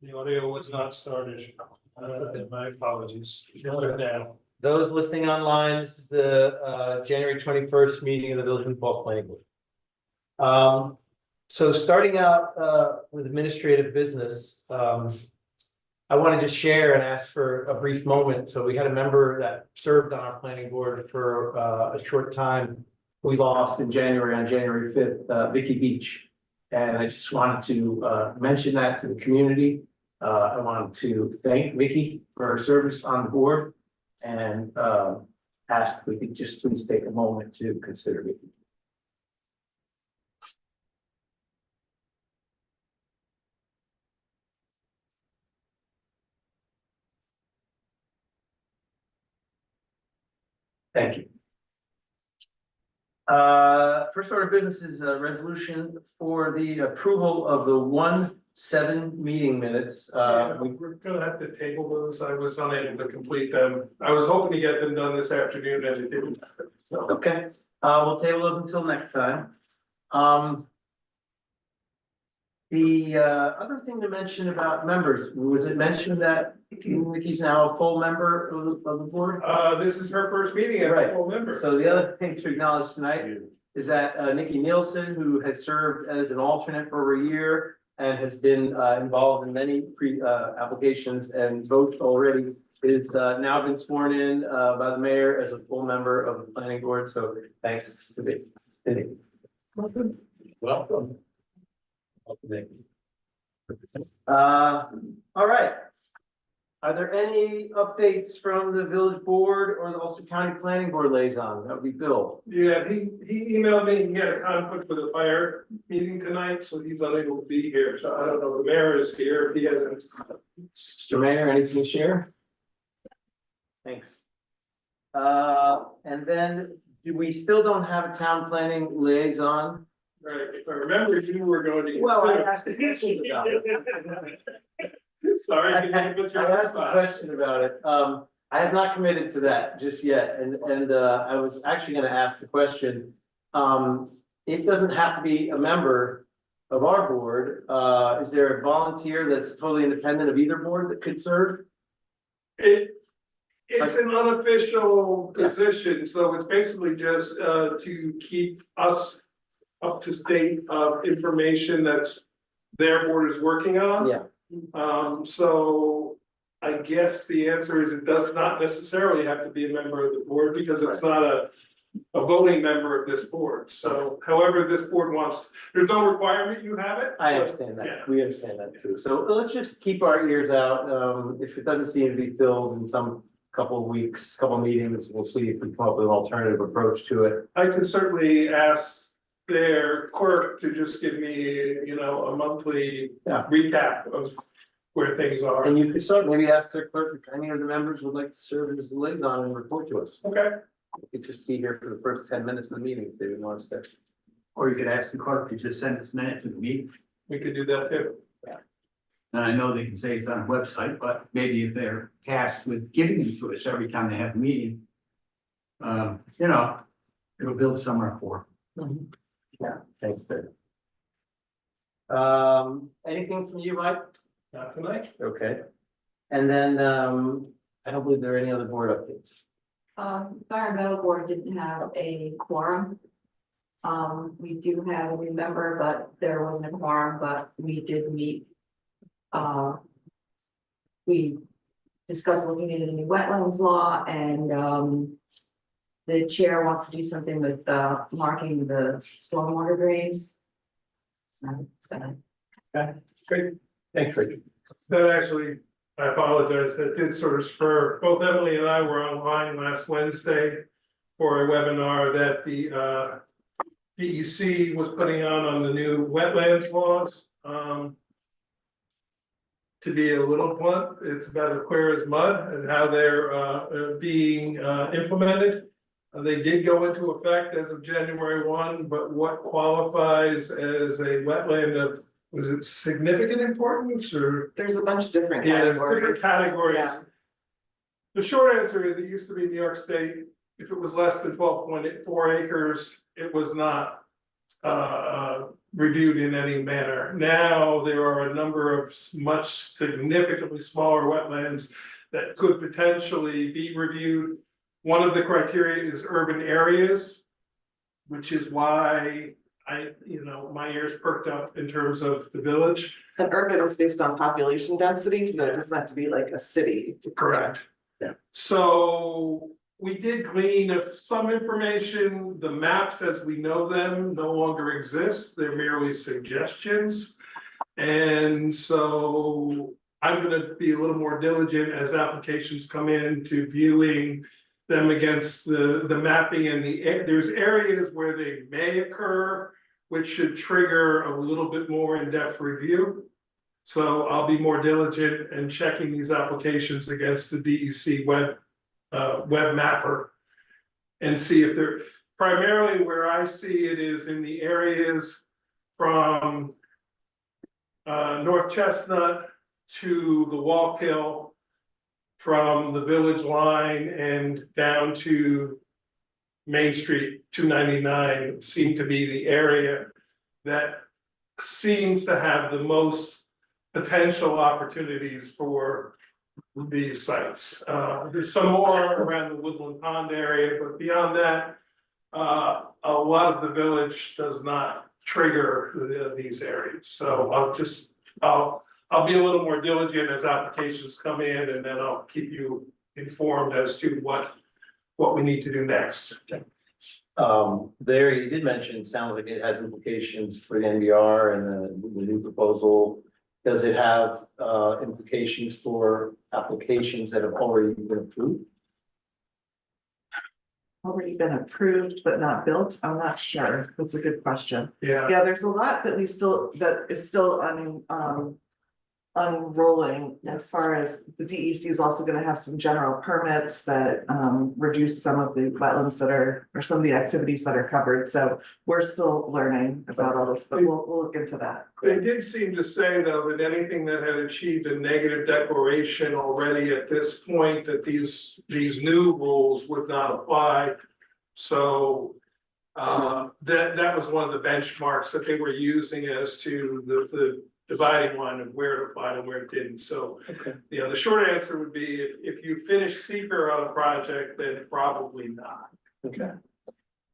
The audio was not started. My apologies. Now. Those listening online, this is the January 21st meeting of the Village of New Paltz Planning Board. So starting out with administrative business, I wanted to share and ask for a brief moment. So we had a member that served on our planning board for a short time. We lost in January, on January 5th, Vicky Beach. And I just wanted to mention that to the community. I wanted to thank Vicky for her service on the board and ask if we could just please take a moment to consider Vicky. Thank you. First order of business is a resolution for the approval of the 1/7 meeting minutes. We're gonna have to table those. I was unable to complete them. I was hoping to get them done this afternoon and it didn't happen. So, Okay, we'll table those until next time. The other thing to mention about members, was it mentioned that Vicky's now a full member of the board? this is her first meeting as a Right. full member. So the other thing to acknowledge tonight is that Nikki Nielsen, who has served as an alternate for over a year and has been involved in many applications and votes already, is now been sworn in by the mayor as a full member of the planning board. So thanks to Nikki. Welcome. All right. Are there any updates from the village board or the Ulster County Planning Board liaison? That would be Bill. Yeah, he emailed me, he had a conflict with a fire meeting tonight, so he's unable to be here, so I don't know, the mayor is here, he hasn't. Mr. Mayor, anything to share? Thanks. And then we still don't have a town planning liaison. Right, if I remember, you were going to Well, I consider. asked a question about it. Sorry, I I put you on the asked a spot. question about it. I have not committed to that just yet, and I was actually gonna ask the question. It doesn't have to be a member of our board. Is there a volunteer that's totally independent of either board that could serve? It's an unofficial position, so it's basically just to keep us up to date of information that's their board is working on. Yeah. So I guess the answer is it does not necessarily have to be a member of the board because it's not a voting member of this board. So however this board wants, there's no requirement you have it. I but, understand yeah. that. We understand that too. So let's just keep our ears out. If it doesn't seem to be filled in some couple of weeks, couple of meetings, we'll see if we come up with an alternative approach to it. I can certainly ask their clerk to just give me, a monthly Yeah. recap of where things are. And you could certainly maybe ask their clerk if any of the members would like to serve as liaison and report to us. Okay, You could just be here for the first 10 minutes of the meeting if they would want to stay. Or you could ask the clerk to just send us minutes of the meeting. we could do that too. And I know they can say it's on a website, but maybe if they're tasked with giving them to us every time they have a meeting. It'll build some rapport. Yeah, thanks, Dave. Anything from you, Mike? Not tonight. Okay. And then, I don't believe there are any other board updates. Environmental board didn't have a quorum. We do have a new member, but there wasn't a quorum, but we did meet. We discussed looking into the new wetlands law and, the chair wants to do something with, marking the stormwater drains. So it's gonna. Great. Thanks, Richard. That actually, I apologize, that did sort of spur, both Emily and I were online last Wednesday for a webinar that the DEC was putting on the new wetlands laws. To be a little blunt, it's about as clear as mud and how they're being implemented. They did go into effect as of January 1, but what qualifies as a wetland of, was it significant importance or? There's a bunch of different Yeah, there's categories. different categories. Yeah. The short answer is it used to be New York State, if it was less than 12.4 acres, it was not reviewed in any manner. Now, there are a number of much significantly smaller wetlands that could potentially be reviewed. One of the criteria is urban areas, which is why my ears perked up in terms of the village. And urban is based on population density, so it doesn't have to be like a city. Correct. Yeah. So we did glean of some information. The maps as we know them no longer exist. They're merely suggestions. And so I'm gonna be a little more diligent as applications come in to viewing them against the mapping and there's areas where they may occur, which should trigger a little bit more in-depth review. So I'll be more diligent in checking these applications against the DEC web mapper. And see if they're, primarily where I see it is in the areas from North Chestnut to the Wallkill, from the village line and down to Main Street 299 seem to be the area that seems to have the most potential opportunities for these sites. There's some more around the Woodland Pond area, but beyond that, a lot of the village does not trigger these areas. So I'll be a little more diligent as applications come in, and then I'll keep you informed as to what we need to do next. There, you did mention, sounds like it has implications for the NBR and the new proposal. Does it have implications for applications that have already been approved? Already been approved but not built, I'm not sure, that's a good question. Yeah, Yeah, there's a lot that that is still unrolling as far as the DEC is also gonna have some general permits that reduce some of the wetlands that are, or some of the activities that are covered, so we're still learning about all this, but we'll look into that. they did seem to say though that anything that had achieved a negative declaration already at this point, that these new rules would not apply. So that was one of the benchmarks that they were using as to the dividing line of where it applied and where it didn't. So, the short answer would be if you finish seeker on a project, then probably not. Okay.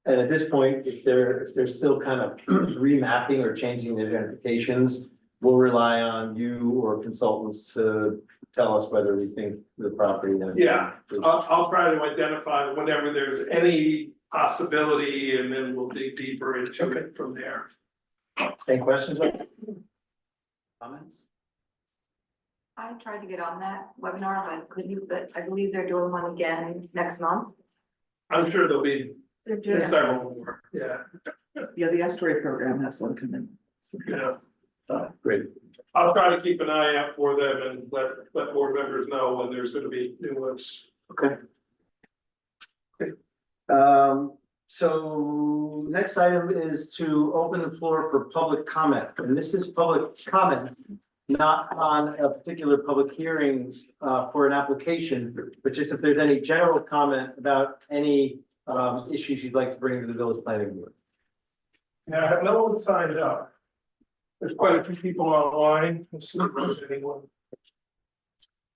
And at this point, if they're still kind of remapping or changing the identifications, we'll rely on you or consultants to tell us whether we think the property. Yeah, I'll try to identify whenever there's any possibility, and then we'll dig deeper into it from there. Any questions? Comments? I tried to get on that webinar, but couldn't, but I believe they're doing one again next month. I'm sure there'll be They're doing. several more, yeah, Yeah, the estuary program has one coming. yeah. Great. I'll try to keep an eye out for them and let board members know when there's gonna be new ones. Okay. So next item is to open the floor for public comment, and this is public comment, not on a particular public hearing for an application, but just if there's any general comment about any issues you'd like to bring to the village planning board. Yeah, I have no one signed up. There's quite a few people online. Let's see if there's anyone.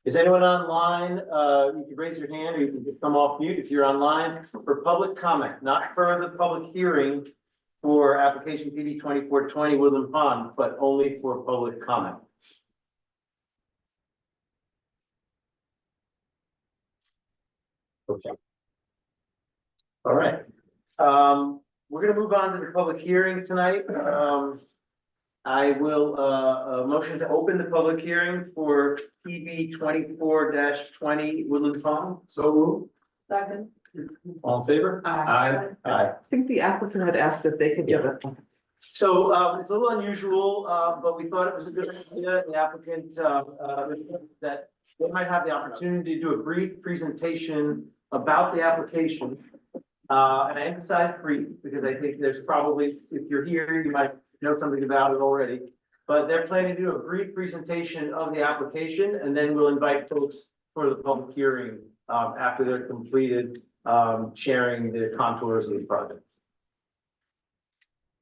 Is anyone online? You can raise your hand or you can come off mute if you're online for public comment, not for the public hearing for application PB 2420 Woodland Pond, but only for public comment. Okay. All right. We're gonna move on to the public hearing tonight. I will, motion to open the public hearing for PB 24-20 Woodland Pond. So moved. Second. All in favor? Aye. Aye. I think the applicant had asked if they could give it. So, it's a little unusual, but we thought it was a good idea. The applicant, that they might have the opportunity to do a brief presentation about the application. And I emphasize brief because I think there's probably, if you're here, you might know something about it already. But they're planning to do a brief presentation of the application, and then we'll invite folks for the public hearing after they're completed sharing the contours of the project.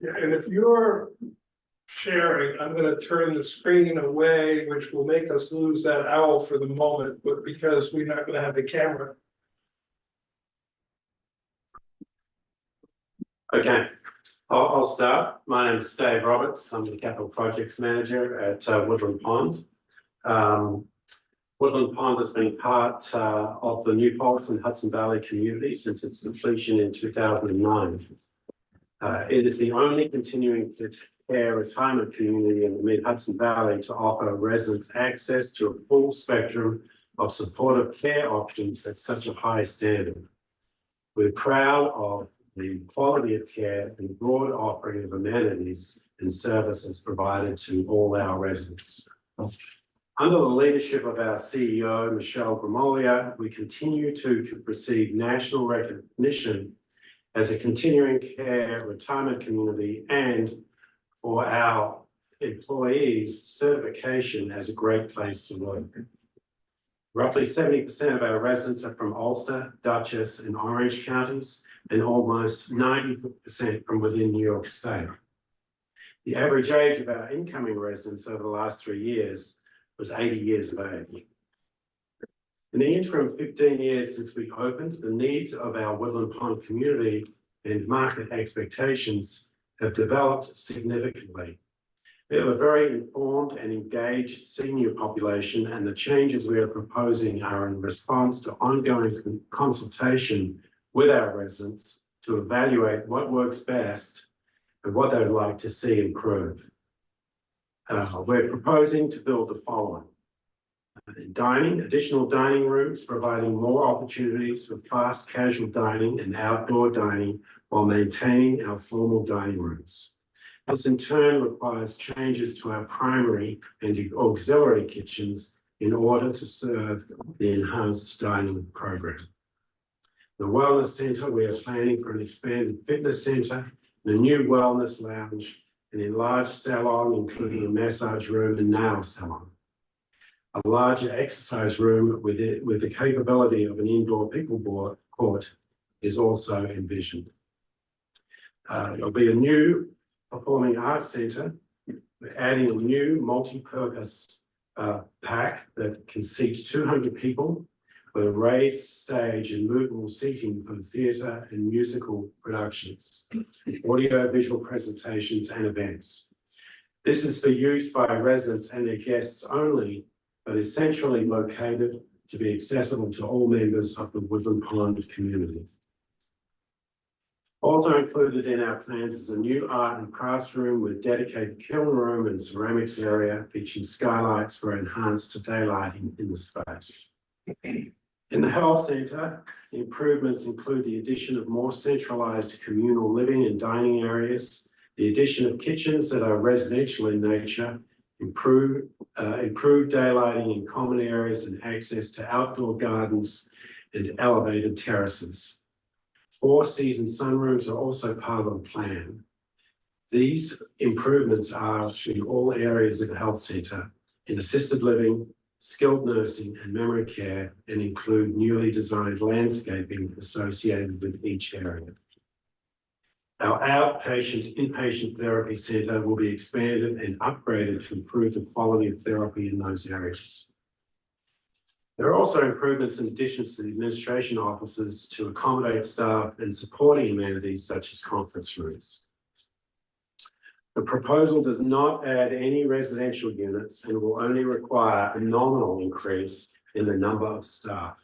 Yeah, and if you're sharing, I'm gonna turn the screen away, which will make us lose that owl for the moment, but because we're not gonna have the camera. Okay, I'll start. My name is Dave Roberts. I'm the Capital Projects Manager at Woodland Pond. Woodland Pond has been part of the New Paltz and Hudson Valley community since its completion in 2009. It is the only continuing care retirement community in the mid-Hudson Valley to offer residents access to a full spectrum of supportive care options at such a high standard. We're proud of the quality of care and broad offering of amenities and services provided to all our residents. Under the leadership of our CEO, Michelle Grimolia, we continue to receive national recognition as a continuing care retirement community and for our employees certification as a great place to work. Roughly 70% of our residents are from Ulster, Dutchess and Orange counties, and almost 90% from within New York State. The average age of our incoming residents over the last 3 years was 80 years of age. In the interim 15 years since we opened, the needs of our Woodland Pond community and market expectations have developed significantly. We have a very informed and engaged senior population, and the changes we are proposing are in response to ongoing consultation with our residents to evaluate what works best and what they'd like to see improve. We're proposing to build the following. Additional dining rooms, providing more opportunities for fast casual dining and outdoor dining while maintaining our formal dining rooms. This in turn requires changes to our primary and auxiliary kitchens in order to serve the enhanced dining program. The Wellness Centre, we are planning for an expanded fitness centre, a new wellness lounge, an enlarged salon, including a massage room and nail salon. A larger exercise room with the capability of an indoor pickleball court is also envisioned. There'll be a new performing arts centre. We're adding a new multi-purpose pack that can seat 200 people with a raised stage and movable seating for theatre and musical productions, audio visual presentations and events. This is for use by residents and their guests only, but is centrally located to be accessible to all members of the Woodland Pond community. Also included in our plans is a new art and crafts room with dedicated kiln room and ceramics area featuring skylights for enhanced daylighting in the space. In the health centre, improvements include the addition of more centralised communal living and dining areas, the addition of kitchens that are residential in nature, improved daylighting in common areas and access to outdoor gardens and elevated terraces. 4-season sunrooms are also part of the plan. These improvements are in all areas of the health centre, in assisted living, skilled nursing and memory care, and include newly designed landscaping associated with each area. Our outpatient inpatient therapy centre will be expanded and upgraded to improve the quality of therapy in those areas. There are also improvements and additions to the administration offices to accommodate staff and supporting amenities such as conference rooms. The proposal does not add any residential units and will only require a nominal increase in the number of staff.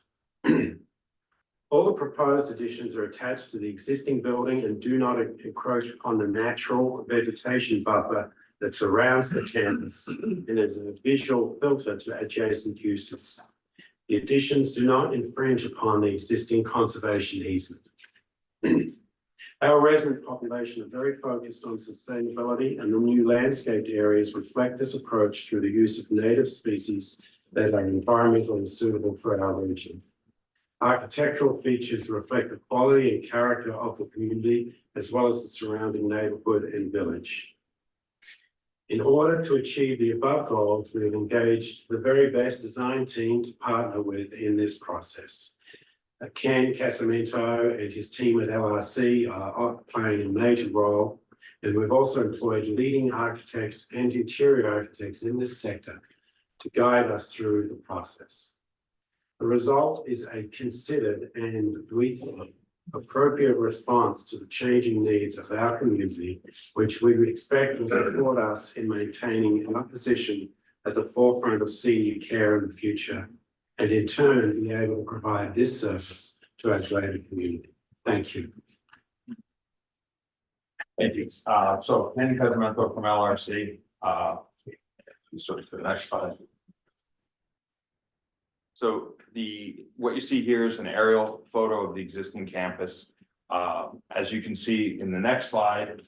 All the proposed additions are attached to the existing building and do not encroach upon the natural vegetation buffer that surrounds the campus and is a visual filter to adjacent uses. The additions do not infringe upon the existing conservation easement. Our resident population are very focused on sustainability, and the new landscaped areas reflect this approach through the use of native species that are environmentally suitable for our region. Architectural features reflect the quality and character of the community, as well as the surrounding neighbourhood and village. In order to achieve the above goals, we have engaged the very best design team to partner with in this process. Ken Casamento and his team at LRC are playing a major role, And we've also employed leading architects and interior architects in this sector to guide us through the process. The result is a considered and, we think, appropriate response to the changing needs of our community, which we would expect will support us in maintaining our position at the forefront of senior care in the future, and in turn be able to provide this service to our greater community. Thank you. Thank you. So Andy Cudmento from LRC, sort of to the next slide. So what you see here is an aerial photo of the existing campus. As you can see in the next slide,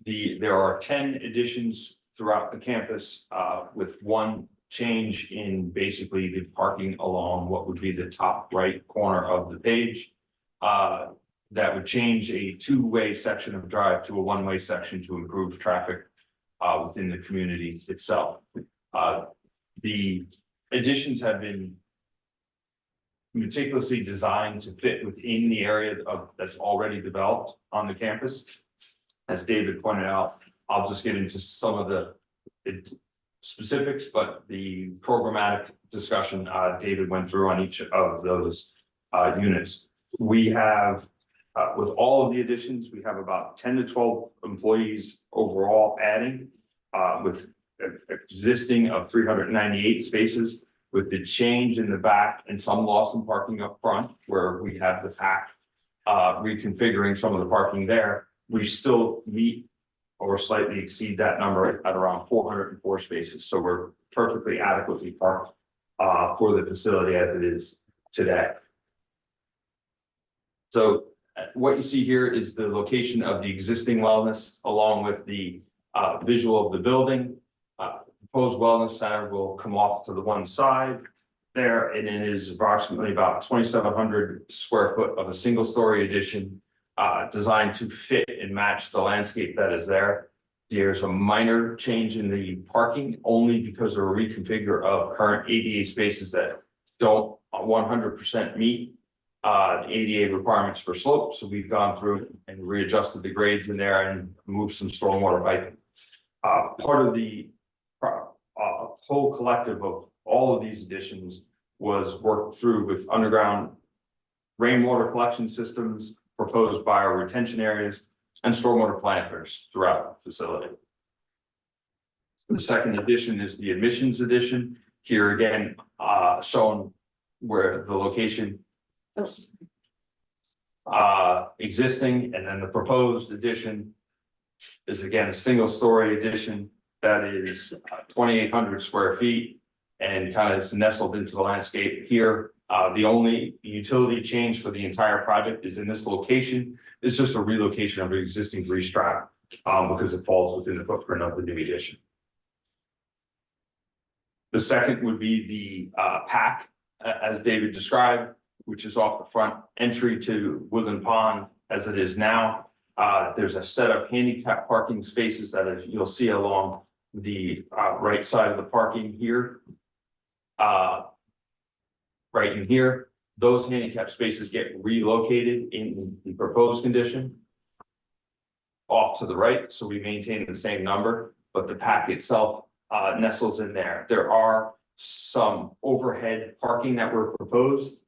there are 10 additions throughout the campus, with one change in basically the parking along what would be the top right corner of the page. That would change a two-way section of drive to a one-way section to improve traffic within the community itself. The additions have been meticulously designed to fit within the area that's already developed on the campus. As David pointed out, I'll just get into some of the specifics, but the programmatic discussion David went through on each of those units. We have, with all of the additions, we have about 10 to 12 employees overall adding, with existing of 398 spaces. With the change in the back and some loss in parking up front, where we have the pack reconfiguring some of the parking there, we still meet or slightly exceed that number at around 404 spaces. So we're perfectly adequately parked for the facility as it is today. So what you see here is the location of the existing wellness along with the visual of the building. Proposed wellness center will come off to the one side there, and it is approximately about 2,700 square foot of a single story addition designed to fit and match the landscape that is there. There's a minor change in the parking only because of a reconfigure of current ADA spaces that don't 100% meet the ADA requirements for slope. So we've gone through and readjusted the grades in there and moved some stormwater piping. Part of the whole collective of all of these additions was worked through with underground rainwater collection systems, proposed bioretention areas, and stormwater planters throughout the facility. The second addition is the admissions addition. Here again, shown where the location existing, and then the proposed addition is again a single story addition that is 2,800 square feet and kind of is nestled into the landscape here. The only utility change for the entire project is in this location. It's just a relocation of an existing grease trap because it falls within the footprint of the new addition. The second would be the pack, as David described, which is off the front entry to Woodland Pond as it is now. There's a set of handicap parking spaces that you'll see along the right side of the parking here. Right in here, those handicap spaces get relocated in the proposed condition off to the right, so we maintain the same number, but the pack itself nestles in there. There are some overhead parking that were proposed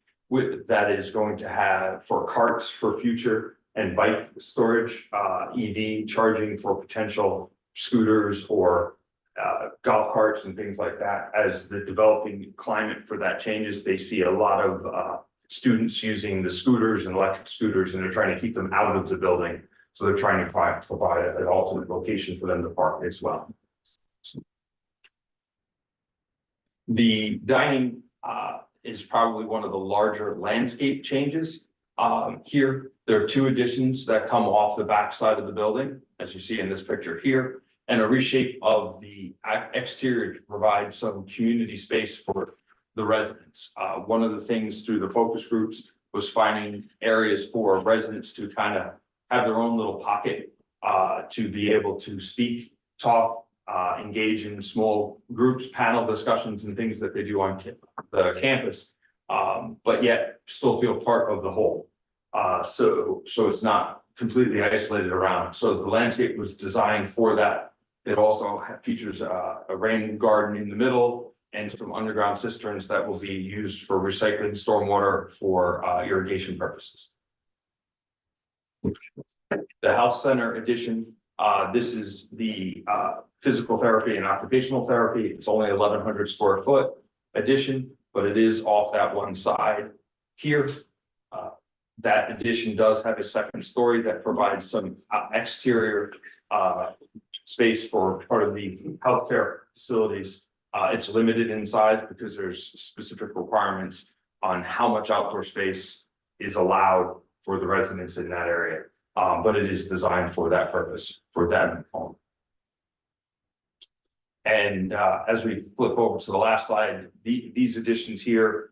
that is going to have for carts for future and bike storage, EV charging for potential scooters or golf carts and things like that. As the developing climate for that changes, they see a lot of students using the scooters and electric scooters, and they're trying to keep them out of the building. So they're trying to provide an alternate location for them to park as well. The dining is probably one of the larger landscape changes. Here, there are two additions that come off the back side of the building, as you see in this picture here, and a reshape of the exterior to provide some community space for the residents. One of the things through the focus groups was finding areas for residents to kind of have their own little pocket to be able to speak, talk, engage in small groups, panel discussions and things that they do on the campus, but yet still feel part of the whole. So it's not completely isolated around. So the landscape was designed for that. It also features a rain garden in the middle and some underground cisterns that will be used for recycling stormwater for irrigation purposes. The health center addition, this is the physical therapy and occupational therapy. It's only 1,100 square foot addition, but it is off that one side here. That addition does have a second story that provides some exterior space for part of the healthcare facilities. It's limited in size because there's specific requirements on how much outdoor space is allowed for the residents in that area. But it is designed for that purpose, for that home. And as we flip over to the last slide, these additions here,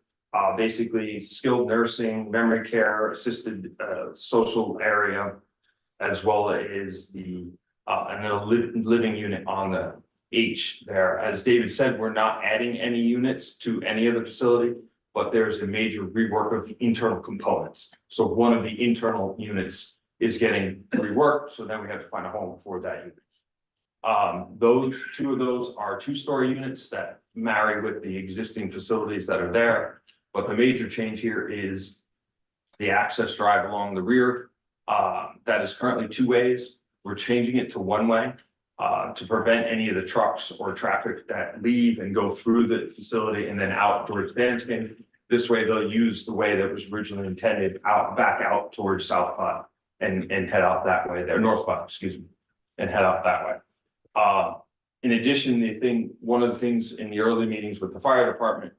basically skilled nursing, memory care, assisted social area, as well as the living unit on the H there. As David said, we're not adding any units to any of the facility, but there's a major rework of the internal components. So one of the internal units is getting reworked, so then we have to find a home for that unit. Two of those are 2-story units that marry with the existing facilities that are there. But the major change here is the access drive along the rear. That is currently 2 ways. We're changing it to 1 way to prevent any of the trucks or traffic that leave and go through the facility and then out towards Danston. This way they'll use the way that was originally intended back out towards South Pod and head out that way there, North Pod, excuse me, and head out that way. In addition, one of the things in the early meetings with the fire department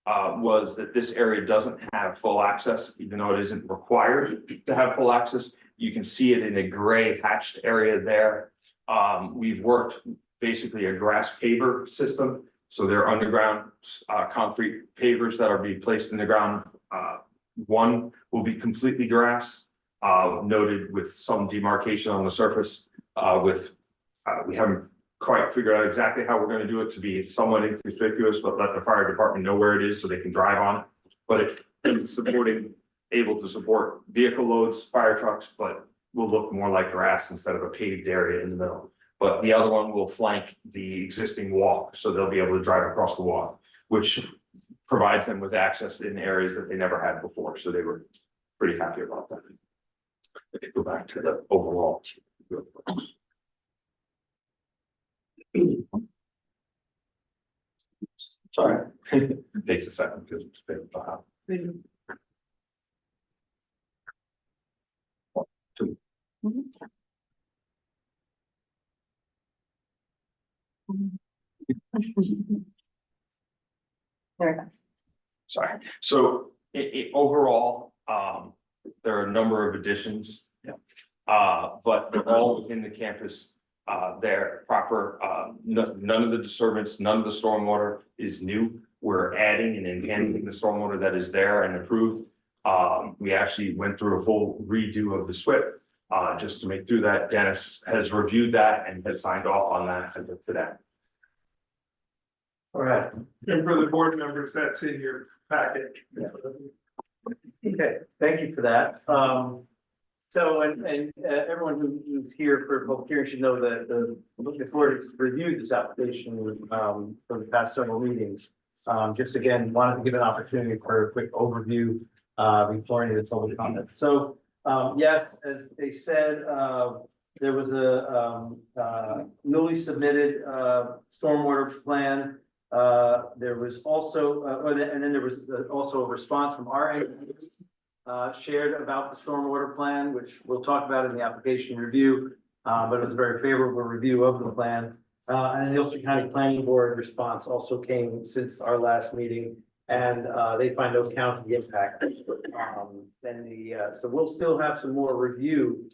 was that this area doesn't have full access, even though it isn't required to have full access. You can see it in a gray hatched area there. We've worked basically a grass paver system. So they're underground concrete pavers that are being placed in the ground. One will be completely grass, noted with some demarcation on the surface. We haven't quite figured out exactly how we're going to do it to be somewhat inconspicuous, but let the fire department know where it is so they can drive on it. But it's able to support vehicle loads, fire trucks, but will look more like grass instead of a paved area in the middle. But the other one will flank the existing walk, so they'll be able to drive across the walk, which provides them with access in areas that they never had before. So they were pretty happy about that. If you go back to the overall. Sorry, takes a second because it's been about. Sorry, so overall, there are a number of additions. But they're all within the campus. They're proper, none of the disturbance, none of the stormwater is new. We're adding and enhancing the stormwater that is there and approved. We actually went through a full redo of the SWIP, just to make through that. Dennis has reviewed that and has signed off on that as of today. All right. And for the board members, that's in your packet. Yeah. Okay, thank you for that. So, everyone who's here for public hearing should know that looking forward to review this application for the past several meetings. Just again, wanted to give an opportunity for a quick overview before any of the public comment. So, yes, as they said, there was a newly submitted stormwater plan. There was also, and then there was also a response from our engineers shared about the stormwater plan, which we'll talk about in the application review, but it was a very favorable review of the plan. And the Ulster County Planning Board response also came since our last meeting, and they find no county impact. So we'll still have some more review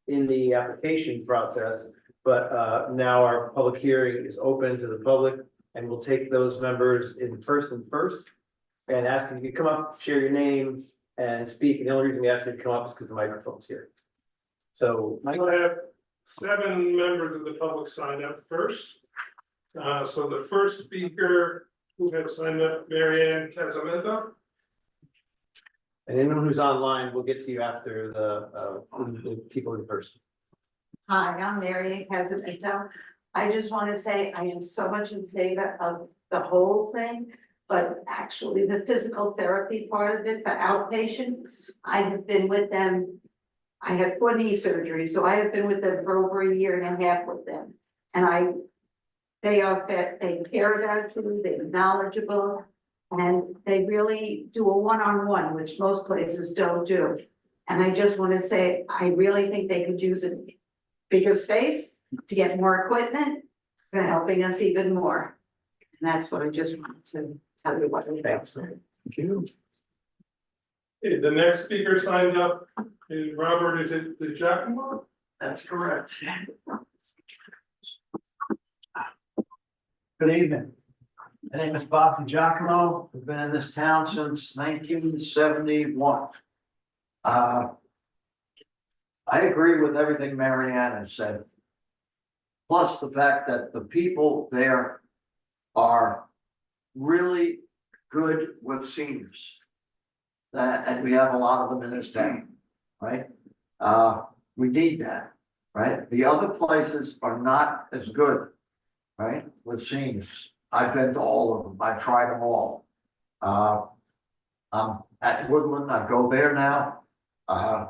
in the application process, but now our public hearing is open to the public, and we'll take those members in person first and ask if you come up, share your name and speak. And the only reason we ask you to come up is because the microphone's here. So I have 7 members of the public signed up first. So the first speaker who has signed up, Marianne Casamento. And anyone who's online, we'll get to you after the people in person. Hi, I'm Mary Casabito. I just want to say I am so much in favor of the whole thing, but actually the physical therapy part of it for outpatient, I have been with them. I had 4 knee surgeries, so I have been with them for over 1.5 years with them. And they care about you, they're knowledgeable, and they really do a one-on-one, which most places don't do. And I just want to say, I really think they could use a bigger space to get more equipment for helping us even more. And that's what I just wanted to tell you what we Thanks. think. Thank you. Okay, the next speaker signed up is Robert, is it the Giacomo? That's correct. Good evening. My name is Bob Giacomo. I've been in this town since 1971. I agree with everything Marianne has said. Plus the fact that the people there are really good with seniors. And we have a lot of them in this town, right? We need that, right? The other places are not as good, right, with seniors. I've been to all of them. I tried them all. I'm at Woodland. I go there now. I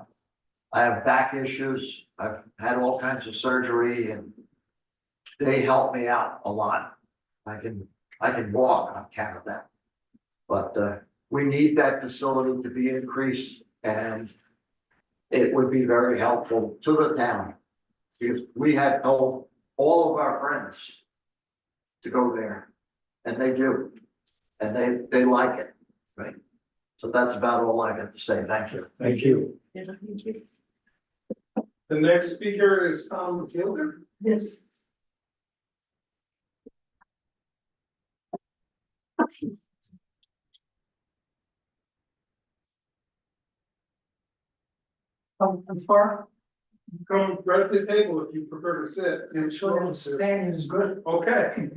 have back issues. I've had all kinds of surgery and they help me out a lot. I can walk on account of that. But we need that facility to be increased and it would be very helpful to the town. Because we had told all of our friends to go there and they do. And they like it, right? So that's about all I got to say. Thank you. Thank you. The next speaker is Tom Gilder. Yes. I'm sorry, Come right to the table if you prefer to sit. actually, standing is good. Okay.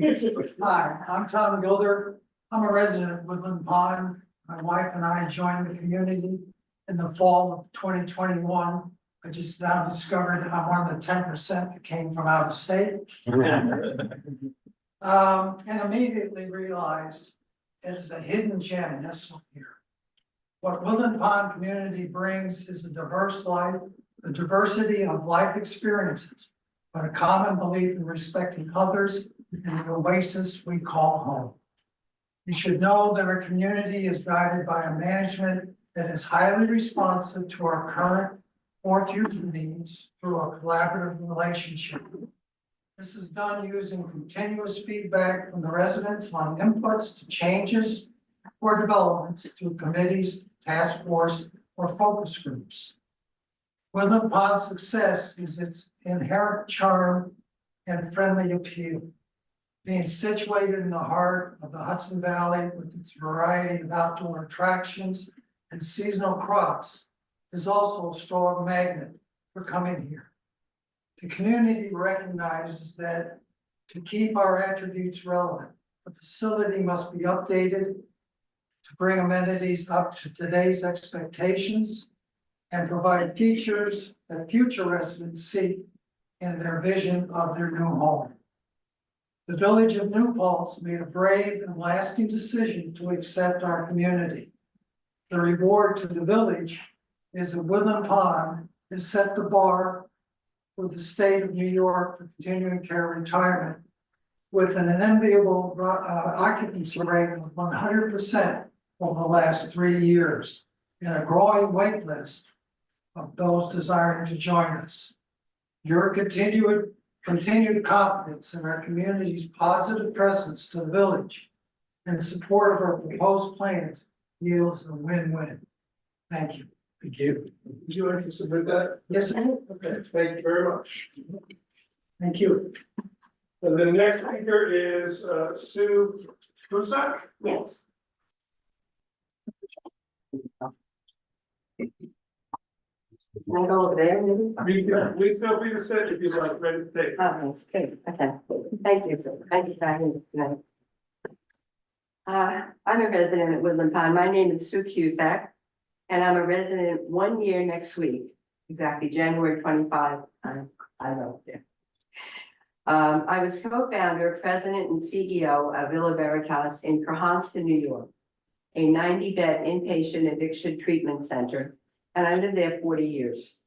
Hi, I'm Tom Gilder. I'm a resident of Woodland Pond. My wife and I joined the community in the fall of 2021. I just now discovered that I'm one of the 10% that came from out of state. And immediately realized it is a hidden gem nestled here. What Woodland Pond community brings is a diverse life, a diversity of life experiences, but a common belief in respecting others in the oasis we call home. You should know that our community is guided by a management that is highly responsive to our current or future needs through a collaborative relationship. This is done using continuous feedback from the residents on inputs to changes or developments through committees, task force, or focus groups. Woodland Pond's success is its inherent charm and friendly appeal. Being situated in the heart of the Hudson Valley with its variety of outdoor attractions and seasonal crops is also a strong magnet for coming here. The community recognizes that to keep our attributes relevant, the facility must be updated to bring amenities up to today's expectations and provide features that future residents seek in their vision of their new home. The village of New Paltz made a brave and lasting decision to accept our community. The reward to the village is that Woodland Pond has set the bar for the state of New York for continuing care retirement with an enviable occupancy rate of 100% over the last 3 years and a growing wait list of those desiring to join us. Your continued confidence in our community's positive presence to the village and support of our proposed plans yields a win-win. Thank you. Thank you. Would you like to submit that? Yes, Okay, thank you very much. thank you. And the next speaker is Sue Brusack. Yes. Can I go over there, maybe? Please feel free to sit if you'd like, ready to take. Oh, that's good, okay, thank you, sir, thank you for having me tonight. I'm a resident of Woodland Pond, my name is Sue Cusack. And I'm a resident 1 year next week, exactly January 25. I love it. I was co-founder, president, and CEO of Villa Veritas in Cohasset, New York, a 90-bed inpatient addiction treatment center, and I lived there 40 years.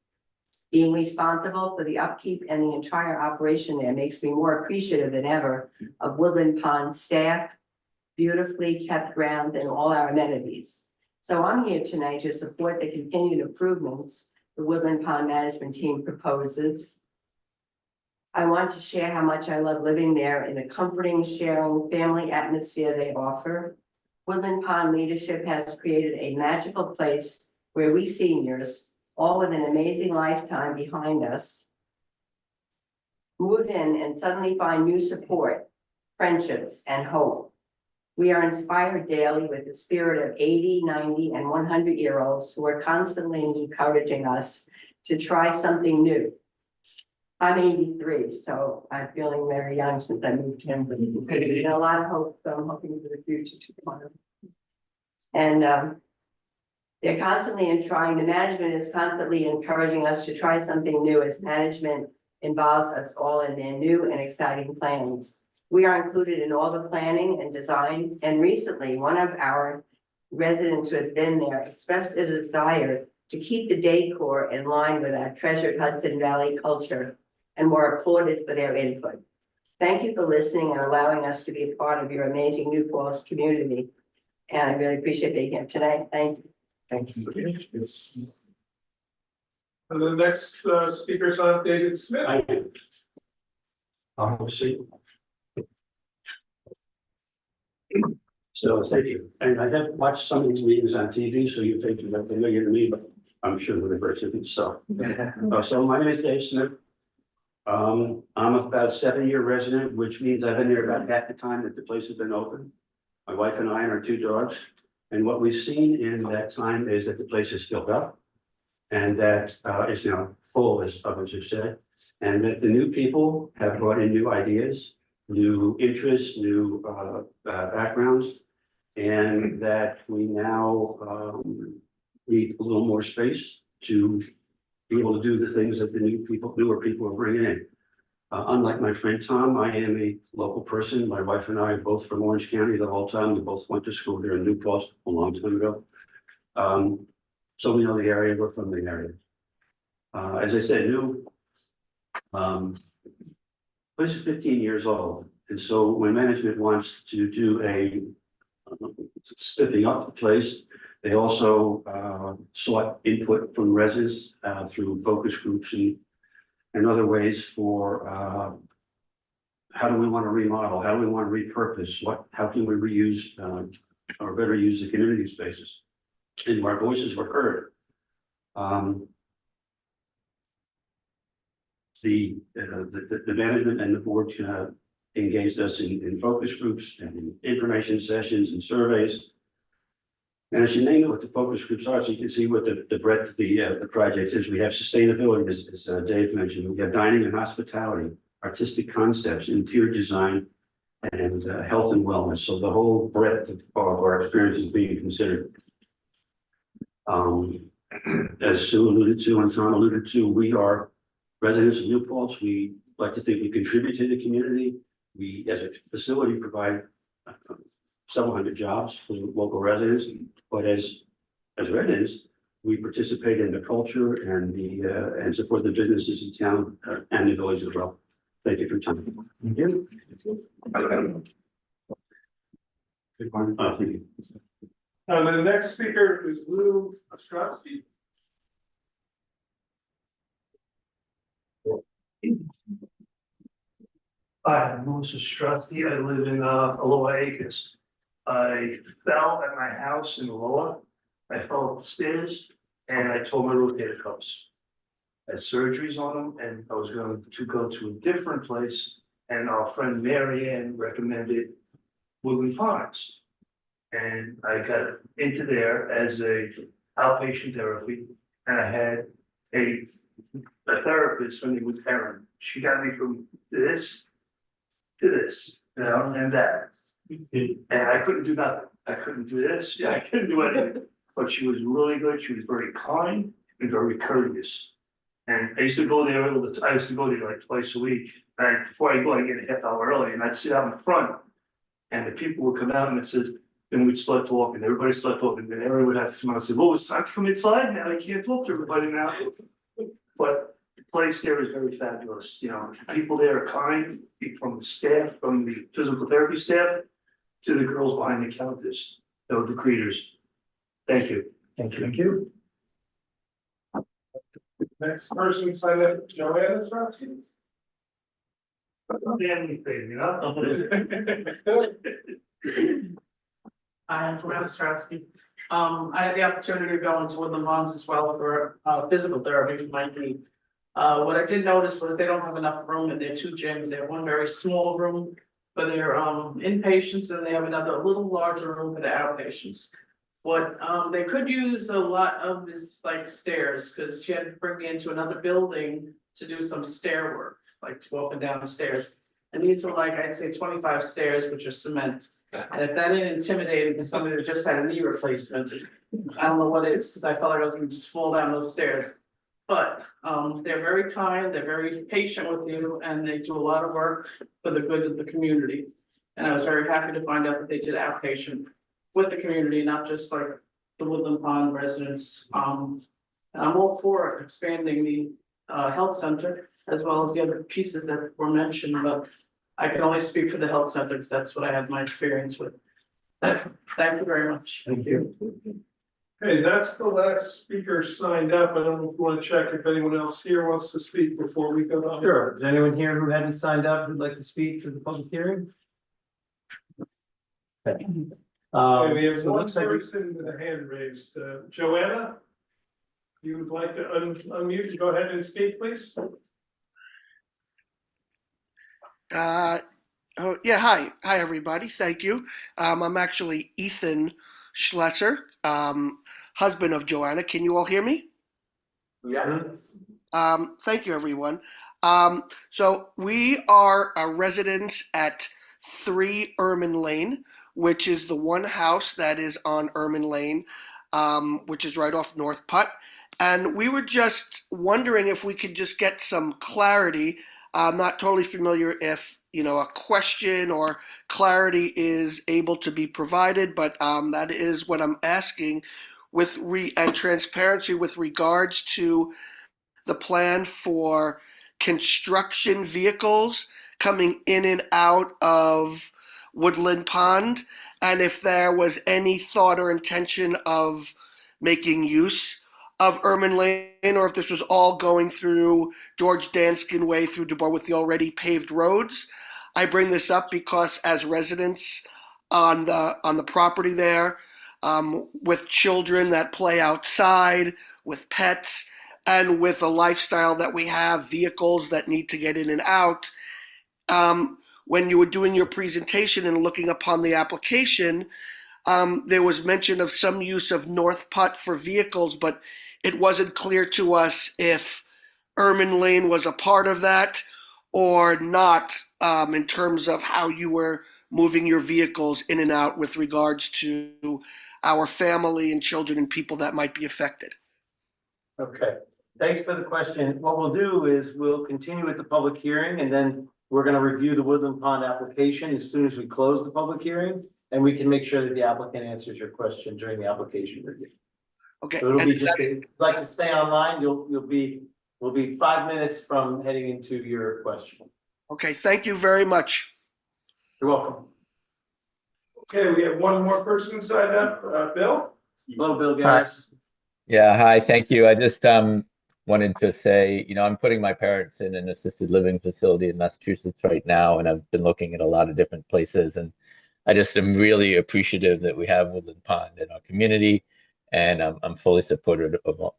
Being responsible for the upkeep and the entire operation there makes me more appreciative than ever of Woodland Pond staff, beautifully kept ground, and all our amenities. So I'm here tonight to support the continued improvements the Woodland Pond management team proposes. I want to share how much I love living there in the comforting, sharing, family atmosphere they offer. Woodland Pond leadership has created a magical place where we seniors, all with an amazing lifetime behind us, move in and suddenly find new support, friendships, and hope. We are inspired daily with the spirit of 80, 90, and 100-year-olds who are constantly encouraging us to try something new. I'm 83, so I'm feeling very young since I moved here. A lot of hope, so I'm hoping for the future to come on. And they're constantly the management is constantly encouraging us to try something new as management involves us all in their new and exciting plans. We are included in all the planning and design, and recently one of our residents who had been there expressed a desire to keep the decor in line with our treasured Hudson Valley culture and were applauded for their input. Thank you for listening and allowing us to be a part of your amazing New Paltz community. And I really appreciate being here tonight. Thank you. Thank you. And the next speaker is on David Smith. I'll see. So thank you. And I have watched some of these meetings on TV, so you think you're familiar to me, but I'm sure the reverse isn't so. So my name is Dave Smith. I'm about a 7-year resident, which means I've been there about half the time that the place has been open. My wife and I and our 2 dogs. And what we've seen in that time is that the place is filled up. And that is now full, as others have said. And that the new people have brought in new ideas, new interests, new backgrounds. And that we now need a little more space to be able to do the things that the newer people are bringing in. Unlike my friend Tom, I am a local person. My wife and I are both from Orange County the whole time. We both went to school there in New Paltz a long time ago. So we know the area, we're from the area. As I said, place is 15 years old. And so when management wants to do a stepping up the place, they also sought input from residents through focus groups and other ways for how do we want to remodel, how do we want to repurpose, how can we reuse or better use the community spaces, and our voices were heard. The management and the board engaged us in focus groups and in information sessions and surveys. And I should name it what the focus groups are, so you can see what the breadth of the project is. We have sustainability, as Dave mentioned. We have dining and hospitality, artistic concepts, interior design, and health and wellness. So the whole breadth of our experience is being considered. As Sue alluded to and Tom alluded to, we are residents of New Paltz. We like to think we contribute to the community. We, as a facility, provide several hundred jobs for local residents, but as residents, we participate in the culture and and support the businesses in town and the village as well. Thank you for your time. Thank you. Good morning. Thank you. And the next speaker is Lou Ostrowski. Hi, I'm Louis Ostrowski. I live in Aloha Acres. I fell at my house in Aloha. I fell up the stairs and I tore my rotator cuffs. I had surgeries on them and I was going to go to a different place. And our friend Mary Ann recommended Woodland Ponds. And I got into there as a outpatient therapy. And I had a therapist, her name was Erin. She got me from this to this, and that. And I couldn't do nothing. I couldn't do this. Yeah, I couldn't do anything. but she was really good. She was very kind and very courteous. And I used to go there, I used to go there like twice a week, and before I go, I get a half hour early, and I'd sit out in front. And the people would come out and it says, then we'd start talking, everybody started talking, then everyone would have to come out and say, well, it's time to come inside now, I can't talk to everybody now. But the place there is very fabulous, you know, the people there are kind, from the staff, from the physical therapy staff to the girls behind the counters, the greeters. Thank you. Thank you. Next person signed up, Joanna Strauss. Family thing, you know? I'm Joanna Strasky. I had the opportunity to go into Woodland Ponds as well for physical therapy with my knee. What I did notice was they don't have enough room in their two gyms. They have one very small room for their inpatients, and they have another little larger room for the outpatients. What they could use a lot of is like stairs, because she had to bring me into another building to do some stair work, like to go up and down the stairs. And these are like, I'd say 25 stairs, which are cement. And if that ain't intimidating to somebody that just had a knee replacement, I don't know what it is, because I felt like I was gonna just fall down those stairs. But they're very kind, they're very patient with you, and they do a lot of work for the good of the community. And I was very happy to find out that they did outpatient with the community, not just like the Woodland Pond residents. And I'm all for expanding the health center as well as the other pieces that were mentioned, but I can only speak for the health center because that's what I had my experience with. Thank you very much. Thank you. Okay, that's the last speaker signed up. I don't know if you want to check if anyone else here wants to speak before we go on. Sure. Is anyone here who hadn't signed up who'd like to speak for the public hearing? Okay. Okay, we have So it one looks like person with a hand raised. Joanna? You would like to unmute, go ahead and speak, please? Oh, yeah, hi, everybody, thank you. I'm actually Ethan Schlesser, husband of Joanna. Can you all hear me? Yes. Thank you, everyone. So we are residents at 3 Ermine Lane, which is the one house that is on Ermine Lane, which is right off North Putt. And we were just wondering if we could just get some clarity. I'm not totally familiar if, you know, a question or clarity is able to be provided, but that is what I'm asking and transparency with regards to the plan for construction vehicles coming in and out of Woodland Pond, and if there was any thought or intention of making use of Ermine Lane, or if this was all going through George Danskin Way through DuBois with the already paved roads. I bring this up because as residents on the property there, with children that play outside, with pets, and with a lifestyle that we have, vehicles that need to get in and out, when you were doing your presentation and looking upon the application, there was mention of some use of North Putt for vehicles, but it wasn't clear to us if Ermine Lane was a part of that or not, in terms of how you were moving your vehicles in and out with regards to our family and children and people that might be affected. Okay, thanks for the question. What we'll do is we'll continue with the public hearing, and then we're going to review the Woodland Pond application as soon as we close the public hearing, and we can make sure that the applicant answers your question during the application review. Okay. So it'll be just, if you'd like to stay online, we'll be 5 minutes from heading into your question. Okay, thank you very much. You're welcome. Okay, we have one more person signed up, Bill? Hello, Bill Garris. Yeah, hi, thank you. I just wanted to say, you know, I'm putting my parents in an assisted living facility in Massachusetts right now, and I've been looking at a lot of different places, and I just am really appreciative that we have Woodland Pond in our community, and I'm fully supported of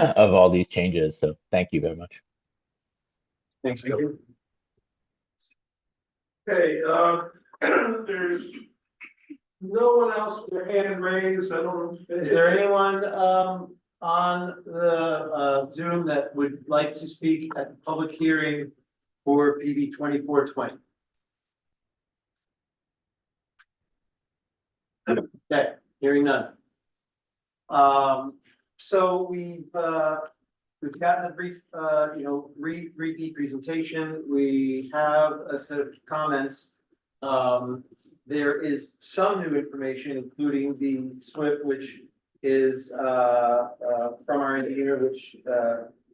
all these changes. So thank you very much. Thanks, Bill. Okay, there's no one else with their hand raised. I don't. Is there anyone on the Zoom that would like to speak at the public hearing for PB 2420? Okay, hearing none. So we've gotten a brief, repeat presentation. We have a set of comments. There is some new information, including the SWIP, which is, from our engineer, which,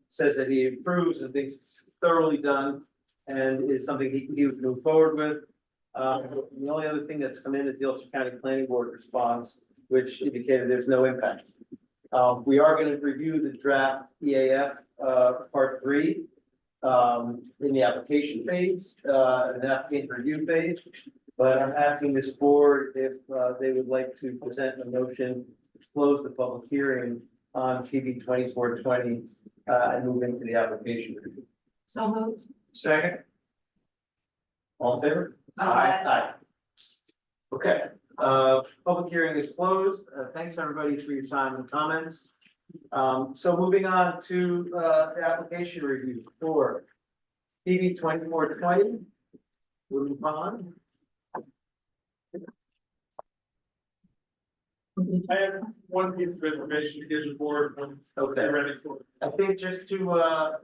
says that he approves and thinks it's thoroughly done and is something he would move forward with. The only other thing that's come in is the Ulster County Planning Board response, which indicated there's no impact. We are going to review the draft EAF, part 3, in the application phase, the application review phase. But I'm asking this board if, they would like to present a motion to close the public hearing on PB 2420, and move into the application review. So moved. Second. All in favor? Aye. Aye. Okay, public hearing is closed. Thanks, everybody, for your time and comments. So moving on to, the application review for PB 2420. Woodland Pond. I have one piece of information to give the board when they're ready for it. I think just to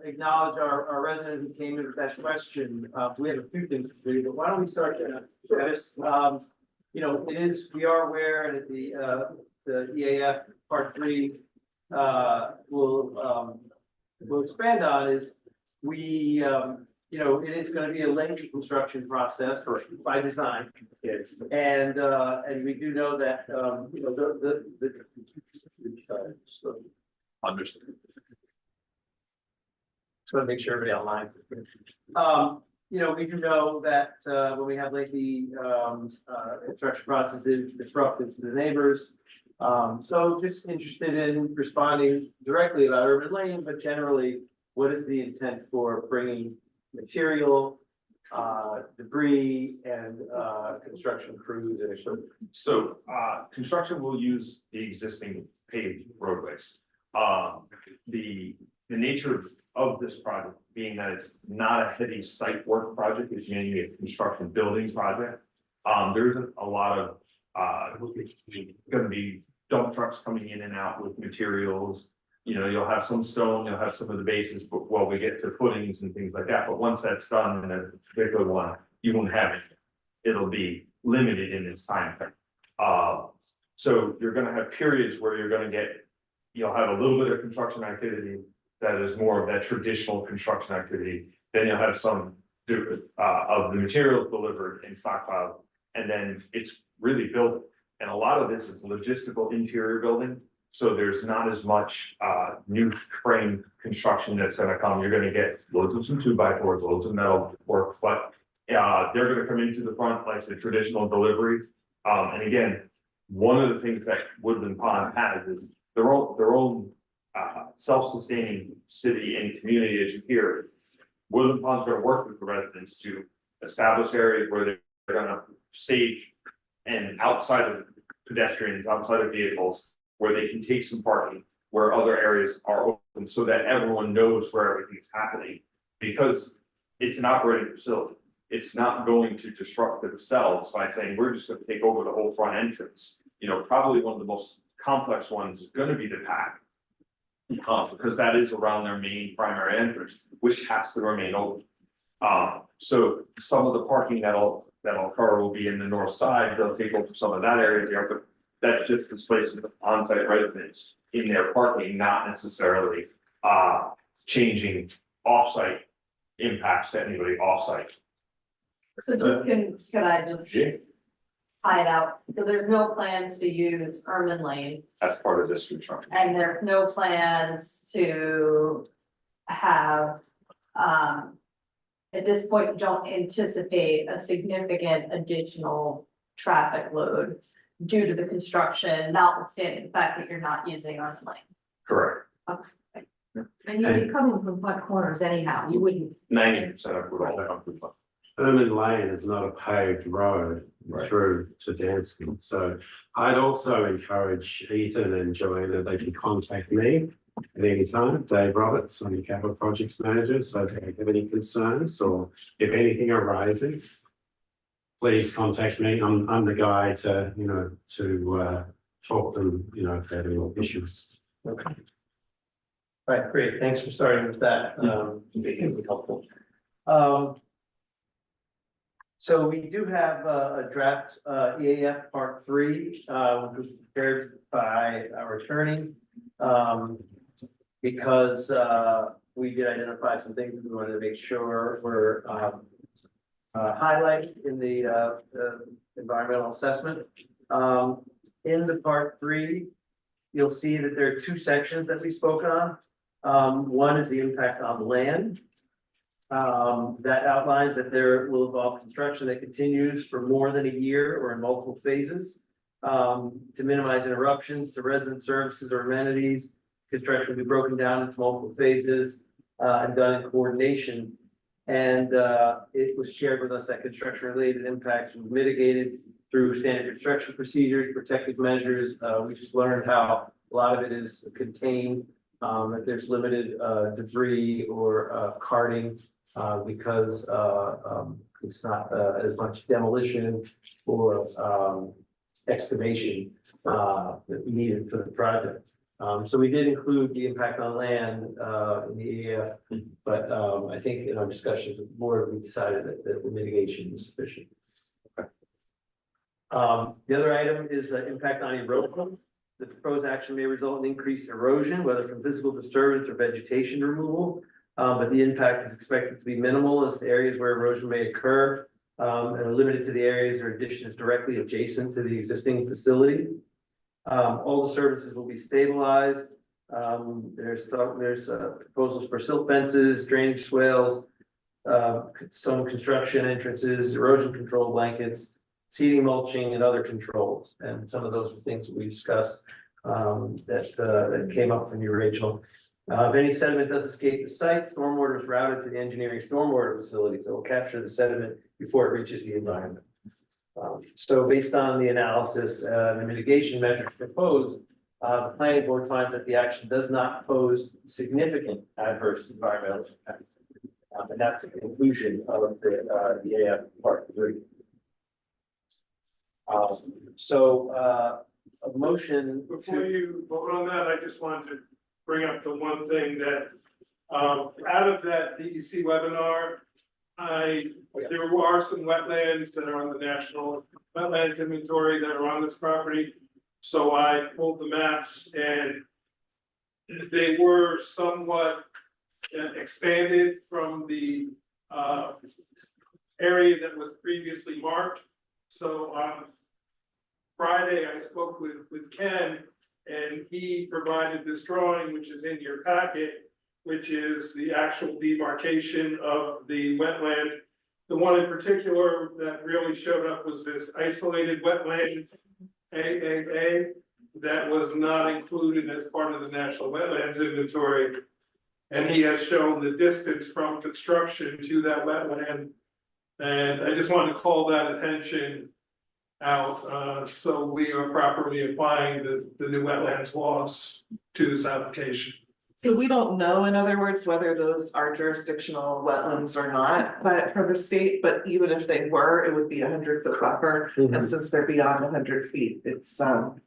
acknowledge our resident who came in with that question, we have a few things to do, but why don't we start there? Yes, we are aware, and at the EAF part 3 will expand on is we it is going to be a lengthy construction process by design. Yes. And we do know that Understood. just want to make sure everybody online. We do know that when we have lengthy construction processes, disruptive to the neighbors. So just interested in responding directly about Urban Lane, but generally, what is the intent for bringing material, debris, and construction crews and equipment? So, construction will use the existing paved roadways. The nature of this project being that it's not a heavy site work project, it's mainly a construction building project. There isn't a lot of, gonna be dump trucks coming in and out with materials. You'll have some stone, you'll have some of the bases, but while we get to footings and things like that, but once that's done, and that's a particular one, you won't have it. It'll be limited in its time frame. So you're gonna have periods where you'll have a little bit of construction activity that is more of that traditional construction activity. Then you'll have some of the materials delivered and stockpiled, and then it's really built. And a lot of this is logistical interior building. So there's not as much new frame construction that's gonna come. You're gonna get loads of some 2x4s, loads of metal work, but they're gonna come into the front like the traditional delivery. And again, one of the things that Woodland Pond has is their own self-sustaining city and community, as you hear. Woodland Pond's gonna work with the residents to establish areas where they're gonna stage and outside of pedestrians, outside of vehicles, where they can take some parking, where other areas are open, so that everyone knows where everything's happening. Because it's an operating facility, it's not going to disrupt themselves by saying, we're just gonna take over the whole front entrance. Probably one of the most complex ones is gonna be the pack. Because that is around their main primary entrance, which has to remain open. So some of the parking that'll occur will be in the north side, they'll take over some of that area there, but that just displaces the on-site residents in their parking, not necessarily changing off-site impacts to anybody off-site. So just can I just tie it out? So there's no plans to use Erman Lane, That's part of this construction. and there's no plans to have, at this point, don't anticipate a significant additional traffic load due to the construction, notwithstanding the fact that you're not using Erman Lane. Correct. Okay. And you'd be coming from front corners anyhow, you wouldn't. 90% of it. Erman Lane is not a paved road through to Danston, so I'd also encourage Ethan and Joanna, they can contact me at any time, Dave Roberts, I'm the Capital Projects Manager, so if they have any concerns or if anything arises, please contact me. I'm the guy to talk to them, you know, if they have any issues. Okay. All right, great. Thanks for starting with that. Being helpful. So we do have a draft EAF Part 3, which was prepared by our attorney. Because we did identify some things we wanted to make sure were highlighted in the environmental assessment. In the Part 3, you'll see that there are two sections that we spoke on. One is the impact on land. That outlines that there will involve construction that continues for more than a year or in multiple phases. To minimize interruptions to resident services or amenities. Construction will be broken down into multiple phases and done in coordination. And it was shared with us that construction related impacts were mitigated through standard construction procedures, protective measures. We just learned how a lot of it is contained, that there's limited debris or carting because it's not as much demolition or excavation needed for the project. So we did include the impact on land in the EAF, but I think in our discussions with the board, we decided that the mitigation is sufficient. The other item is impact on erosion. The proposed action may result in increased erosion, whether from physical disturbance or vegetation removal. But the impact is expected to be minimal as the areas where erosion may occur and are limited to the areas or additions directly adjacent to the existing facility. All disturbances will be stabilized. There's proposals for silt fences, drainage swales, stone construction entrances, erosion control blankets, seeding, mulching, and other controls. And some of those are things that we discussed that came up from the original. If any sediment does escape the site, stormwater is routed to the engineering stormwater facilities that will capture the sediment before it reaches the environment. So based on the analysis and the mitigation measures proposed, the planning board finds that the action does not pose significant adverse environmental impacts. And that's the conclusion of the AF Part 3. A motion. Before you vote on that, I just wanted to bring up the one thing that, out of that DEC webinar, there are some wetlands that are on the national wetlands inventory that are on this property. So I pulled the maps and they were somewhat expanded from the area that was previously marked. So on Friday, I spoke with Ken and he provided this drawing, which is in your packet, which is the actual demarcation of the wetland. The one in particular that really showed up was this isolated wetland AAA that was not included as part of the National Wetlands Inventory. And he has shown the distance from construction to that wetland. And I just wanted to call that attention out, so we are properly applying the new wetlands laws to this application. So we don't know, in other words, whether those are jurisdictional wetlands or not, but from the state, but even if they were, it would be 100-foot buffer. And since they're beyond 100 feet, it's not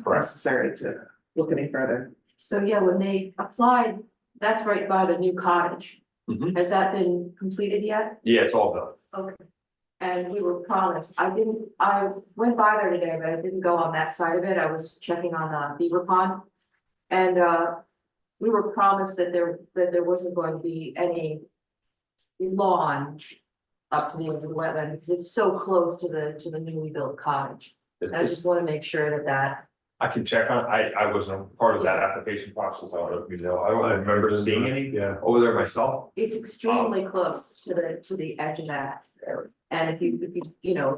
necessary to look any further. So yeah, when they applied, that's right by the new cottage. Mhm. Has that been completed yet? Yeah, it's all done. Okay. And we were promised, I went by there today, but I didn't go on that side of it, I was checking on the beaver pond. And we were promised that there wasn't going to be any lawn up to the edge of the wetland, because it's so close to the newly built cottage. I just want to make sure that I can check on, I wasn't part of that application process, I don't know if you know, I don't remember seeing any over there myself. it's extremely close to the edge of that. And if you, you know,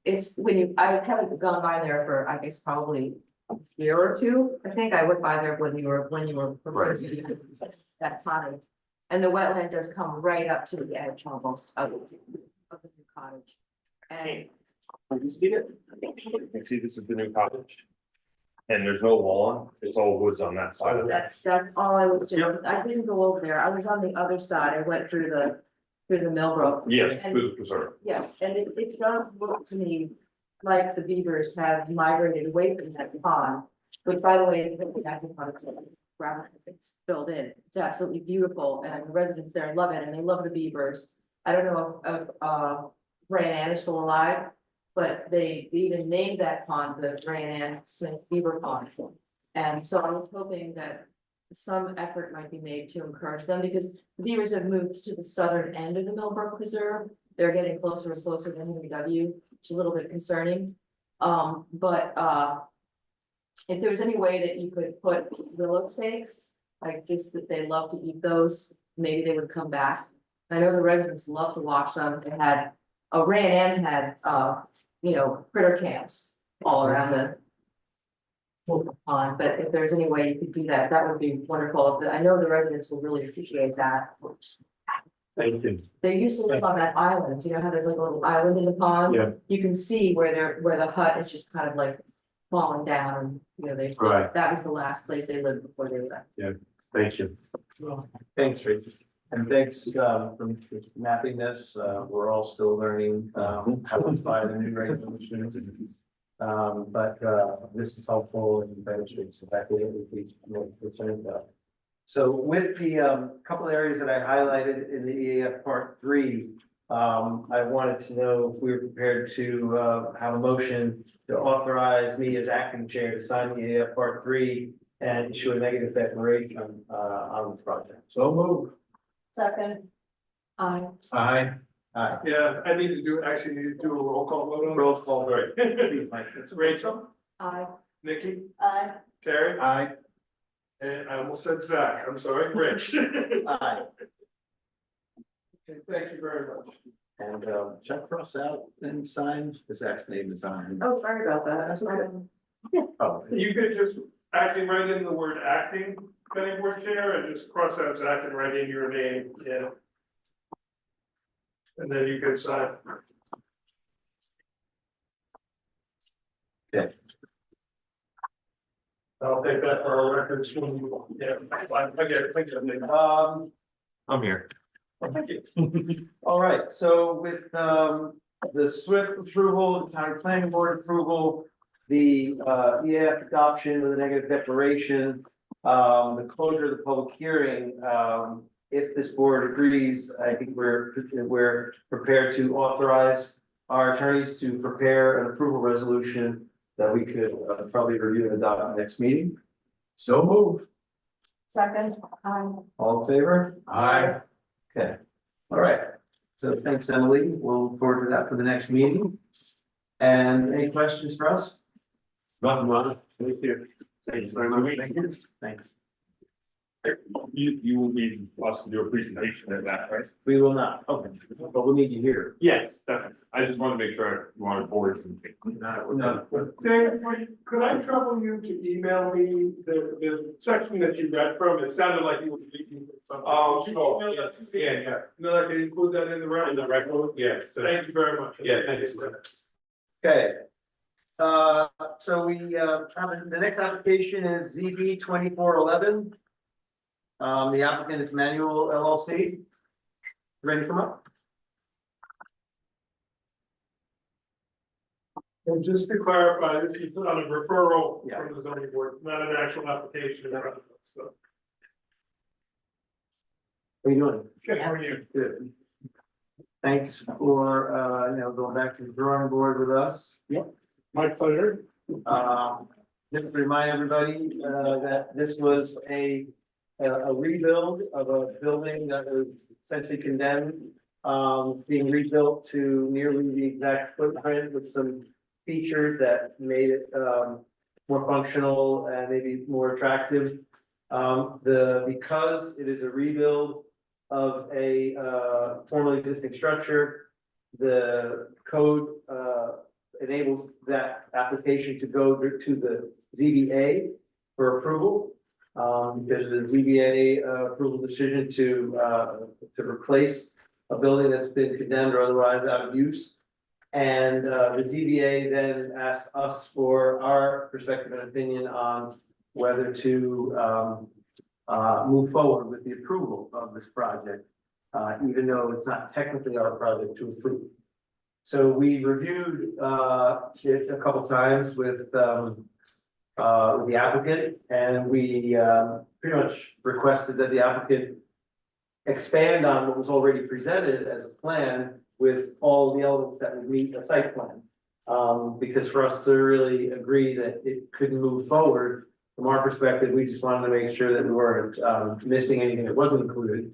it's when I haven't gone by there for, I guess, probably a year or two. I think I went by there when you were proposing that cottage. And the wetland does come right up to the edge almost of the new cottage. And Have you seen it? You see, this is the new cottage. And there's no lawn, it's all woods on that side of it. that's all I was doing. I didn't go over there. I was on the other side. I went through the Millbrook. Yes, And- food preserve. Yes, and it does look to me like the beavers have migrated away from that pond, which by the way, is really active pond, it's filled in. It's absolutely beautiful and the residents there love it and they love the beavers. I don't know if, Ray and Ann is still alive, but they even named that pond the Ray and Ann Smith Beaver Pond. And so I was hoping that some effort might be made to encourage them because the beavers have moved to the southern end of the Millbrook Preserve. They're getting closer and closer to MW, which is a little bit concerning. If there was any way that you could put willow stakes, like just that they love to eat those, maybe they would come back. I know the residents love to watch them. They had, Ray and Ann had, critter camps all around the pond, but if there's any way you could do that, that would be wonderful. I know the residents will really appreciate that. Thank you. They used to live on that island, you know how there's like a little island in the pond? Yeah. You can see where the hut is just kind of like falling down, Right. that was the last place they lived before they left. Thank you. Thanks, Rachel. And thanks, for mapping this. We're all still learning, how to apply the new regulations. This is helpful and demonstrates exactly what we're concerned about. So with the, couple areas that I highlighted in the EAF Part 3, I wanted to know if we were prepared to, have a motion to authorize me as acting chair to sign the EAF Part 3 and issue a negative declaration, on the project. So move. Second. Aye. Aye. Yeah, I need to do a roll call vote on. Roll call, Right. please, Mike. It's Rachel, Aye. Nikki, Aye. Terry, Aye. and I almost said Zach, I'm sorry, Rich. Aye. Okay, thank you very much. And, check cross out and sign, Zach's name is on. Oh, sorry about that, that's my. Oh, You could just actually write in the word acting planning board chair and just cross out Zach and write in your name, yeah. And then you can sign. Okay. I'll take that for our records when you, yeah, I get it, thank you. I'm here. Thank you. All right, so with the SWIFT approval, the county planning board approval, the EAF adoption with a negative declaration, the closure of the public hearing, if this board agrees, I think we're prepared to authorize our attorneys to prepare an approval resolution that we could probably review and adopt at the next meeting. So move. Second. Aye. All in favor? Aye. Okay, all right. So thanks, Emily. We'll look forward to that for the next meeting. And any questions for us? Nothing wrong. Thank you. Thanks very much. Thank you. Thanks. You will need us to do a presentation of that, right? We will not. Okay, but we'll need you here. Yes, definitely. I just want to make sure you want to forward some. No. Dan, could I trouble you to email me the section that you read from? It sounded like you were reading something. Oh, sure. No, that's- Yeah, yeah. No, I can include that in the record. In the record, yeah. So, Thank you very much. yeah, thanks. Okay. So we have, the next application is ZB 2411. The applicant is Manual LLC. Ready to come up? And just to clarify, this is on a referral Yeah. from the zoning board, not an actual application. So, How are you doing? good, how are you? Good. Thanks for, going back to the drawing board with us. Yep, my pleasure. Just to remind everybody, that this was a rebuild of a building that was essentially condemned. Being rebuilt to nearly the exact footprint with some features that made it, more functional and maybe more attractive. Because it is a rebuild of a formerly existing structure, the code enables that application to go to the ZBA for approval. Because the ZBA approval decision to replace a building that's been condemned or otherwise out of use. And the ZBA then asked us for our perspective and opinion on whether to move forward with the approval of this project, even though it's not technically our project to approve. So we reviewed it a couple times with the applicant, and we pretty much requested that the applicant expand on what was already presented as a plan with all the elements that would meet a site plan. Because for us to really agree that it couldn't move forward, from our perspective, we just wanted to make sure that we weren't missing anything that wasn't included.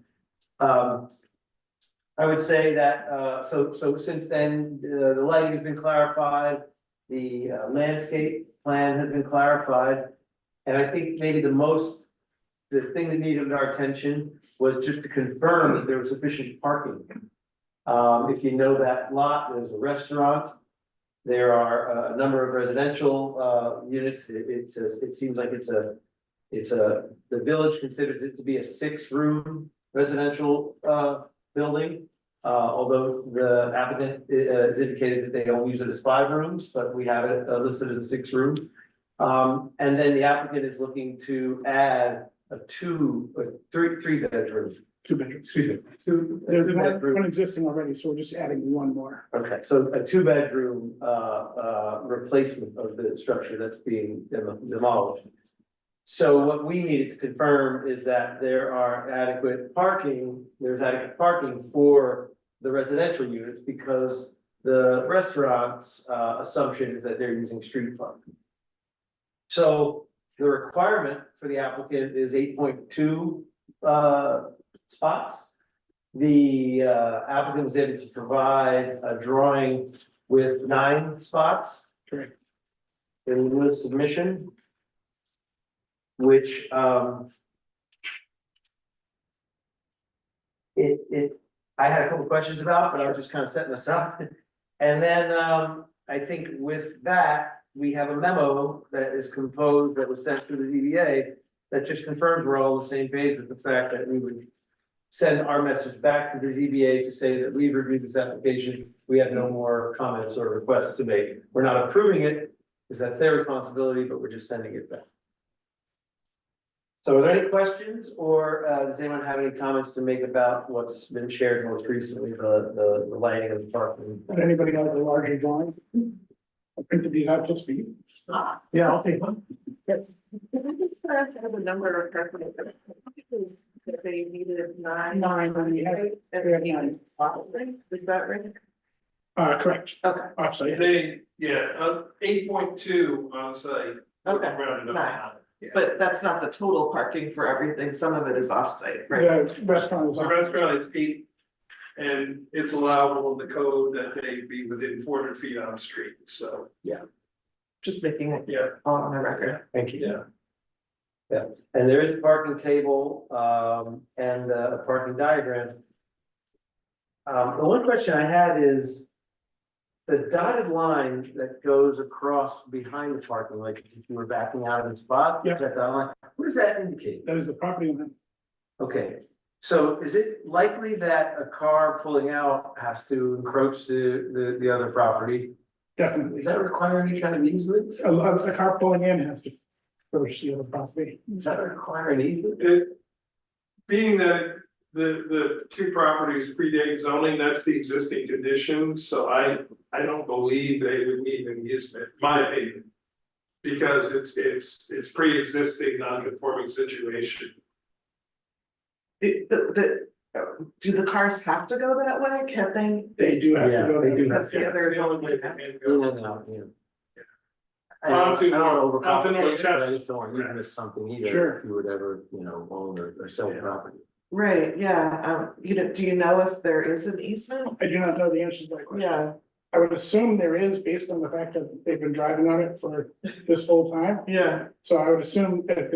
I would say that, so since then, the lighting has been clarified, the landscape plan has been clarified. And I think maybe the thing that needed our attention was just to confirm that there was sufficient parking. If you know that lot, there's a restaurant. There are a number of residential units. It seems like the village considers it to be a 6-room residential building. Although the applicant has indicated that they only use it as 5 rooms, but we have it listed as a 6-room. And then the applicant is looking to add a 3-bedroom. 2 bedrooms. Excuse me, There's two bedroom. one existing already, so we're just adding one more. Okay, so a 2-bedroom replacement of the structure that's being demolished. So what we needed to confirm is that there's adequate parking for the residential units, because the restaurant's assumption is that they're using street parking. So the requirement for the applicant is 8.2 spots. The applicant was able to provide a drawing with 9 spots. Correct. In the submission, which I had a couple questions about, but I was just kind of setting this up. And then I think with that, we have a memo that is composed, that was sent to the ZBA, that just confirms we're all on the same page with the fact that we would send our message back to the ZBA to say that we've reviewed this application. We have no more comments or requests to make. We're not approving it, because that's their responsibility, but we're just sending it back. So are there any questions, or does anyone have any comments to make about what's been shared most recently, the lighting of the parking? Would anybody have a larger drawing? I printed these out just for you. Yeah, I'll take one. Can I just have the number of residents that they needed 9? 9, we have 9. Is that right? Correct. Okay. Offsite. 8.2 on site. Okay, Rounded up. 9. But that's not the total parking for everything. Some of it is offsite, right? The restaurant is The on. restaurant is 8, and it's allowable in the code that they be within 400 feet on the street, so. Just making it Yeah. all on the record. Thank you. Yeah. Yeah, and there is a parking table and a parking diagram. The one question I had is the dotted line that goes across behind the parking, like if you were backing out of the spot, Yeah. that dotted line, what does that indicate? That is the property owner. Okay, so is it likely that a car pulling out has to encroach the other property? Definitely. Does that require any kind of easement? A car pulling in has to first see the property. Does that require an easement? Being that the 2 properties predate zoning, that's the existing condition, so I don't believe they would need an easement, in my opinion. Because it's pre-existing non-conforming situation. Do the cars have to go that way? Can't they? They do have to Yeah, go they there. do. That's the other It's the only way zone. they can In go. and out, yeah. Out to I don't North- out to overcomplicate North it, but I Chestnut. just don't want you to miss something either, Sure. if you would ever, own or sell Yeah. property. Right, yeah, do you know if there is an easement? I do not know the answer to that question. Yeah, I would assume there is, based on the fact that they've been driving on it for this whole time. yeah, So I would assume that if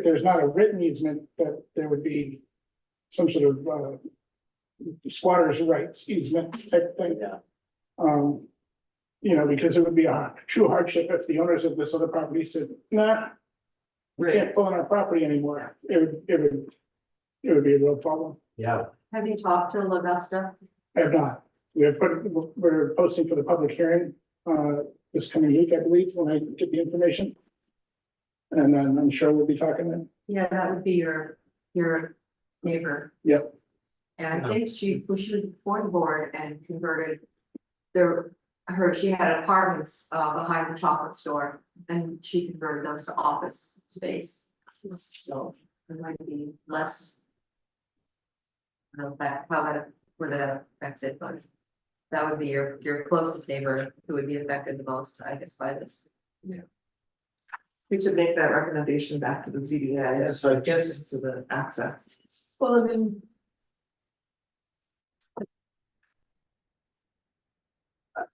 there's not a written easement, that there would be some sort of squatter's rights easement type thing. Yeah. Because it would be a true hardship if the owners of this other property said, nah, we right. can't pull on our property anymore. It would be a real problem. Yeah. Have you talked to Augusta? I have not. We're posting for the public hearing, this coming week, I believe, when I get the information. And then I'm sure we'll be talking then. Yeah, that would be your neighbor. Yep. And I think she was before the board and converted I heard she had apartments behind the chocolate store and she converted those to office space. So there might be less. I don't know how that, where that affects it, but that would be your closest neighbor who would be affected the most, I guess, by this. We should make that recommendation back to the ZBA. Yes, I guess- To the access. Well, I mean.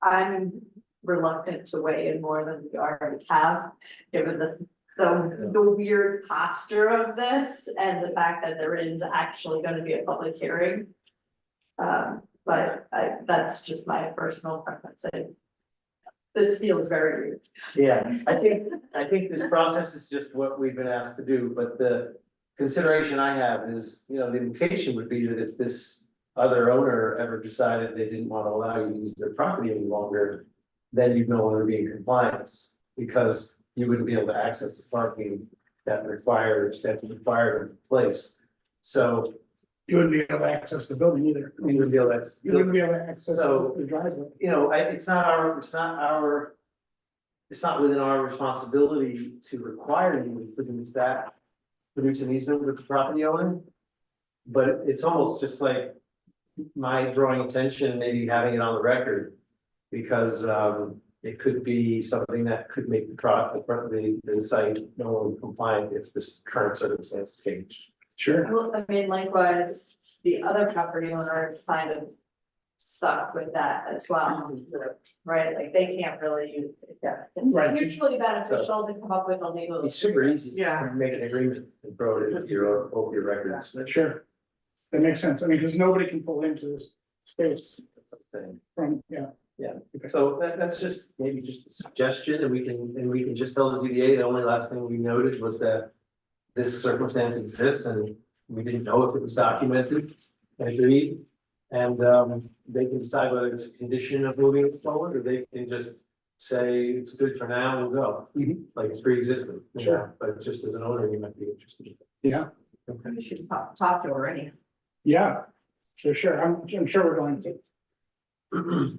I'm reluctant to weigh in more than we already have, given the weird posture of this and the fact that there is actually gonna be a public hearing. But that's just my personal preference. This feels very weird. Yeah, I think this process is just what we've been asked to do, but the consideration I have is, you know, the implication would be that if this other owner ever decided they didn't want to allow you to use their property any longer, then you'd no longer be in compliance, because you wouldn't be able to access the parking that's required in place. So You wouldn't be able to access the building either. you wouldn't be able to. You wouldn't be able to access So- the driveway. You know, it's not within our responsibility to require you to produce an easement with the property owner. But it's almost just like my drawing attention, maybe having it on the record, because it could be something that could make the site no longer compliant if this current circumstance changed. Sure. Well, I mean, likewise, the other property owner is kind of stuck with that as well, right? Like they can't really use it. Yeah. It's Right. mutually beneficial to come up with a legal. It's super easy. Yeah. to Make an agreement and throw it into your records. Sure. That makes sense. I mean, because nobody can pull into this space That's what I'm saying. from, yeah. Yeah, so that's just maybe just a suggestion, and we can just tell the ZBA, the only last thing we noted was that this circumstance exists and we didn't know if it was documented and agreed. And they can decide whether it's a condition of moving it forward, or they can just say it's good for now, we'll go. Like it's pre-existing. you know, Sure. But just as an owner, you might be interested. Yeah, Okay. You should talk to her anyway. yeah, sure. I'm sure we're going to.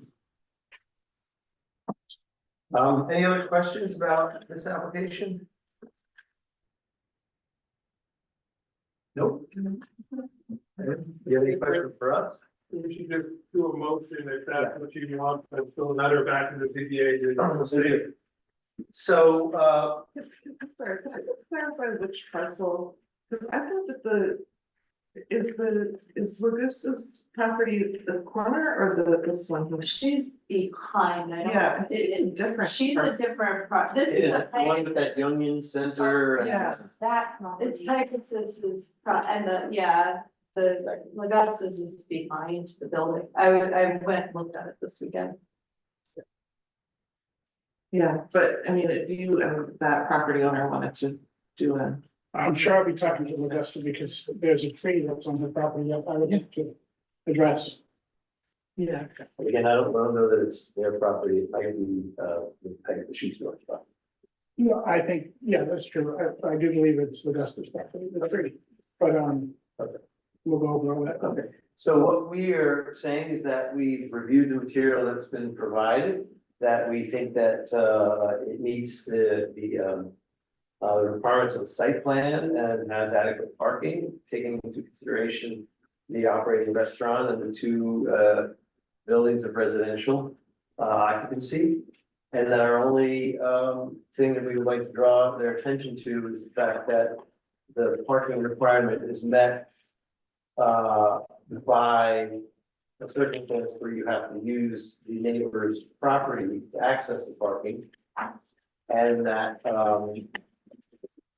Any other questions about this application? Nope. Do you have any questions for us? We should just do a motion if that's what you want, and fill a letter back to the ZBA. So, Sorry, can I just clarify which parcel? Because I thought that is Lagoos's property the corner or this one? She's behind, I don't. Yeah, It is different. She's a different, this it is is the the one with that Union Center. and- Yeah. That, it's Pegasus is, and the Augustus is behind the building. I went and looked at it this weekend. Yeah, but I mean, if you and that property owner wanted to do a. I'm sure I'll be talking to Augusta because there's a tree that's on the property that I would have to address. Yeah. Again, I don't know that it's their property, it might be, the sheets north property. No, I think, yeah, that's true. I do believe it's Augusta's property, the tree. But, we'll go over all that. Okay, so what we are saying is that we've reviewed the material that's been provided, that we think that it meets the requirements of the site plan and has adequate parking, taking into consideration the operating restaurant and the two buildings of residential occupancy. And that our only thing that we would like to draw their attention to is the fact that the parking requirement is met by a circumstance where you have to use the neighbor's property to access the parking. And that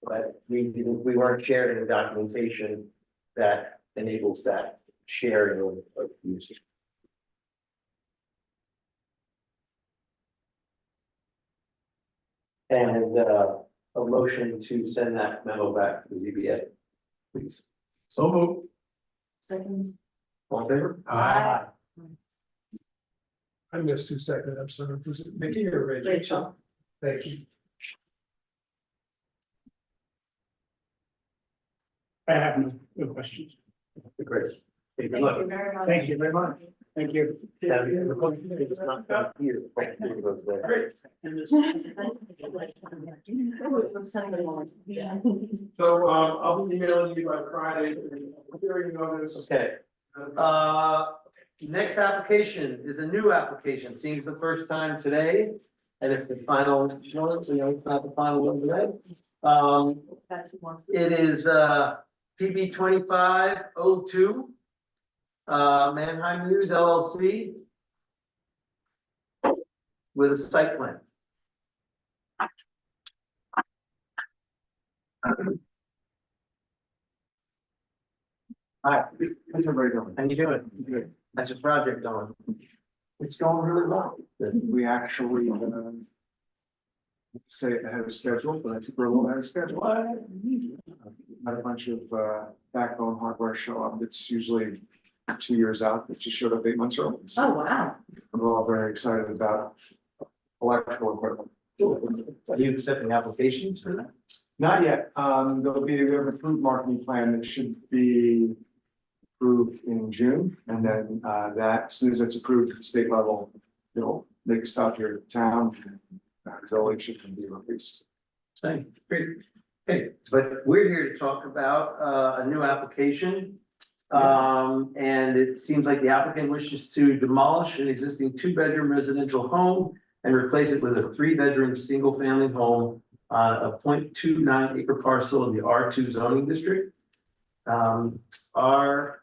but we weren't sharing the documentation that enables that sharing of use. And a motion to send that memo back to the ZBA, please. So move. Second. All in favor? Aye. I missed 2 seconds, I'm sorry, was it Mickey or Rachel? Rachel. Thank you. I have no questions. Great. Thank you very much. Thank you. So, I'll be emailing you by Friday, hearing notice. Okay. Next application is a new application, seems the first time today, and it's the final, no, it's not the final one today. It is, PB 2502. Manheim News LLC. With a site plan. Hi, how's everybody doing? How you doing? Good. How's your project going? It's going really well. We actually, say ahead of schedule, but I think we're a little ahead of schedule. Had a bunch of, backbone hardware show up. It's usually 2 years out. It just showed up 8 months early. So Oh, wow. we're all very excited about electrical equipment. Are you accepting applications for that? Not yet. There'll be, we have a approved marketing plan that should be approved in June. And then, that, as soon as it's approved at the state level, it'll make a stop here at town. So it should be released. Great. Okay, but we're here to talk about a new application. And it seems like the applicant wishes to demolish an existing 2-bedroom residential home and replace it with a 3-bedroom, single-family home on a 0.29 acre parcel in the R2 zoning district. Our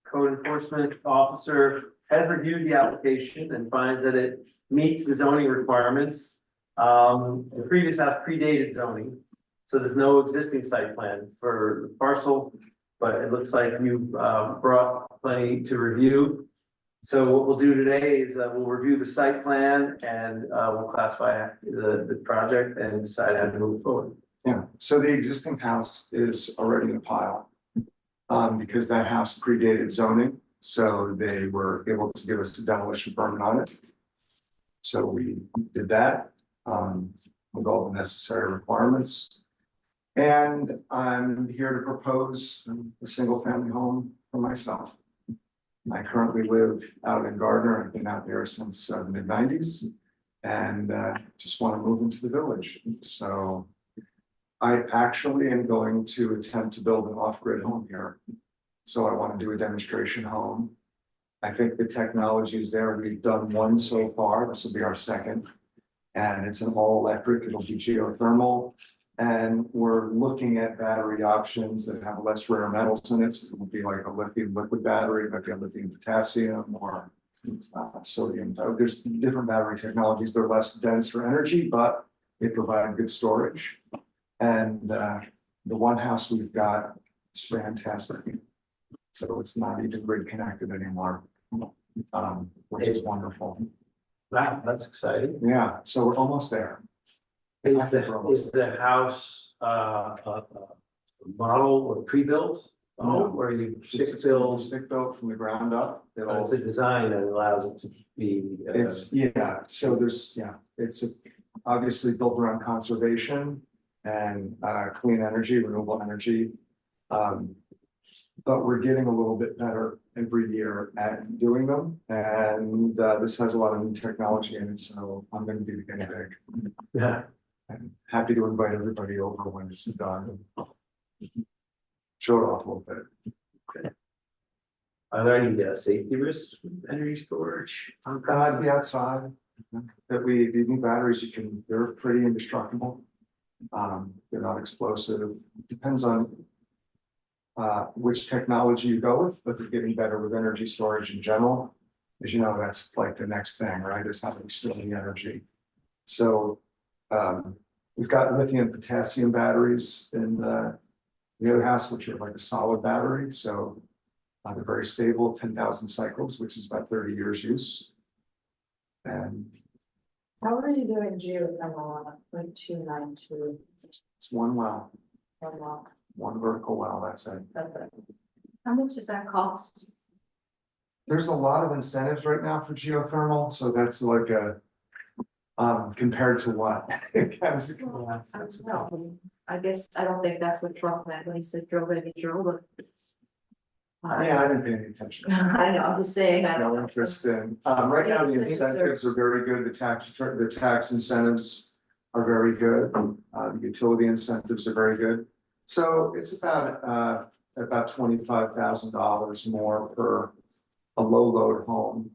code enforcement officer has reviewed the application and finds that it meets the zoning requirements. The previous house predated zoning, so there's no existing site plan for the parcel, but it looks like you brought plenty to review. So what we'll do today is we'll review the site plan and we'll classify the project and decide how to move forward. Yeah, so the existing house is already in a pile. Because that house predated zoning, so they were able to give us a demolition permit on it. So we did that, with all the necessary requirements. And I'm here to propose a single family home for myself. I currently live out in Gardner. I've been out there since the mid-90s and just want to move into the village. So I actually am going to attempt to build an off-grid home here. So I want to do a demonstration home. I think the technology is there. We've done one so far. This will be our second. And it's an all-electric. It'll be geothermal. And we're looking at battery options that have less rare metals in it. So it will be like a lithium liquid battery, might be a lithium potassium or sodium. There's different battery technologies. They're less dense for energy, but they provide good storage. And the one house we've got is fantastic. So it's not even grid connected anymore, which is wonderful. Wow, that's exciting. Yeah, so we're almost there. Is the house model or pre-built? No. Or you Stick built from the ground up. It's a design that allows it to be. It's, yeah, so there's, it's obviously built around conservation and clean energy, renewable energy. But we're getting a little bit better every year at doing them. And this has a lot of new technology in it, so I'm gonna be the guinea pig. Yeah. I'm happy to invite everybody over when it's done. Show it off a little bit. Are there any safety risks with energy storage? I'd be outside. That these new batteries, they're pretty indestructible. They're not explosive. Depends on which technology you go with, but they're getting better with energy storage in general. As you know, that's like the next thing, right? It's how we store the energy. So we've got lithium potassium batteries in the other house, which are like a solid battery. So they're very stable, 10,000 cycles, which is about 30 years use. And How are you doing geothermal on 0.292? it's one well, Wow. one vertical well, that's it. How much does that cost? There's a lot of incentives right now for geothermal, so that's like a, compared to what? I guess, I don't think that's what Trump meant when he said drill, baby, drill, but Yeah, I didn't pay any attention. I know, I'm just saying, I No don't. interest in, right now, the incentives are very good, the tax incentives are very good, the utility incentives are very good. So it's about $25,000 more per a low load home.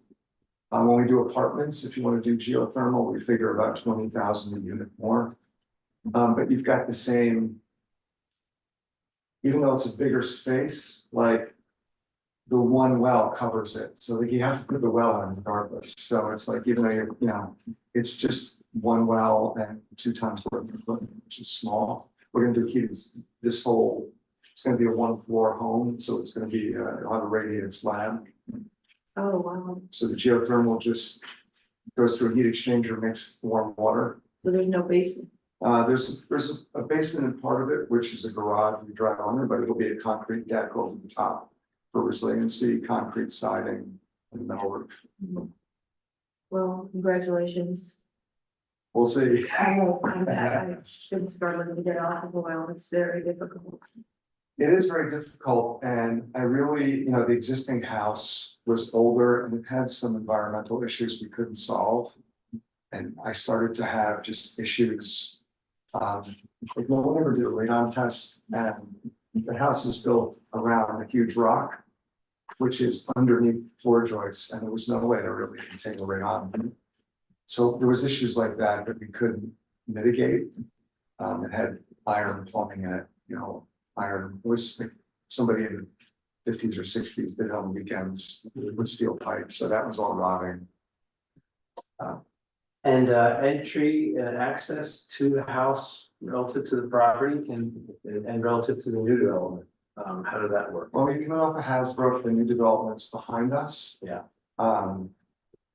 When we do apartments, if you wanna do geothermal, we figure about 20,000 a unit more. But you've got the same. Even though it's a bigger space, like. The one well covers it, so like you have to put the well in regardless, so it's like, even though you're, it's just one well and 2 times worth of equipment, which is small. We're gonna do this whole, it's gonna be a 1-floor home, so it's gonna be on a radiated slab. Oh, wow, So the geothermal just goes through a heat exchanger, makes warm water. so there's no basement. There's a basement in part of it, which is a garage we drive under, but it'll be a concrete deck over the top. For resiliency, concrete siding and metal roof. Well, congratulations. We'll see. I shouldn't struggling to get off of oil, it's very difficult. It is very difficult, and I really, the existing house was older and it had some environmental issues we couldn't solve. And I started to have just issues. Like no one ever did a radon test, and the house is built around a huge rock, which is underneath floor joists, and there was no way to really contain the radon. So there was issues like that we couldn't mitigate. It had iron plumbing in it, iron, it was like somebody in the 50s or 60s did it on the weekends with steel pipe, so that was all rotting. And entry and access to the house relative to the property and relative to the new development, how does that work? Well, you come off of Hasbrook, the new developments behind us. Yeah.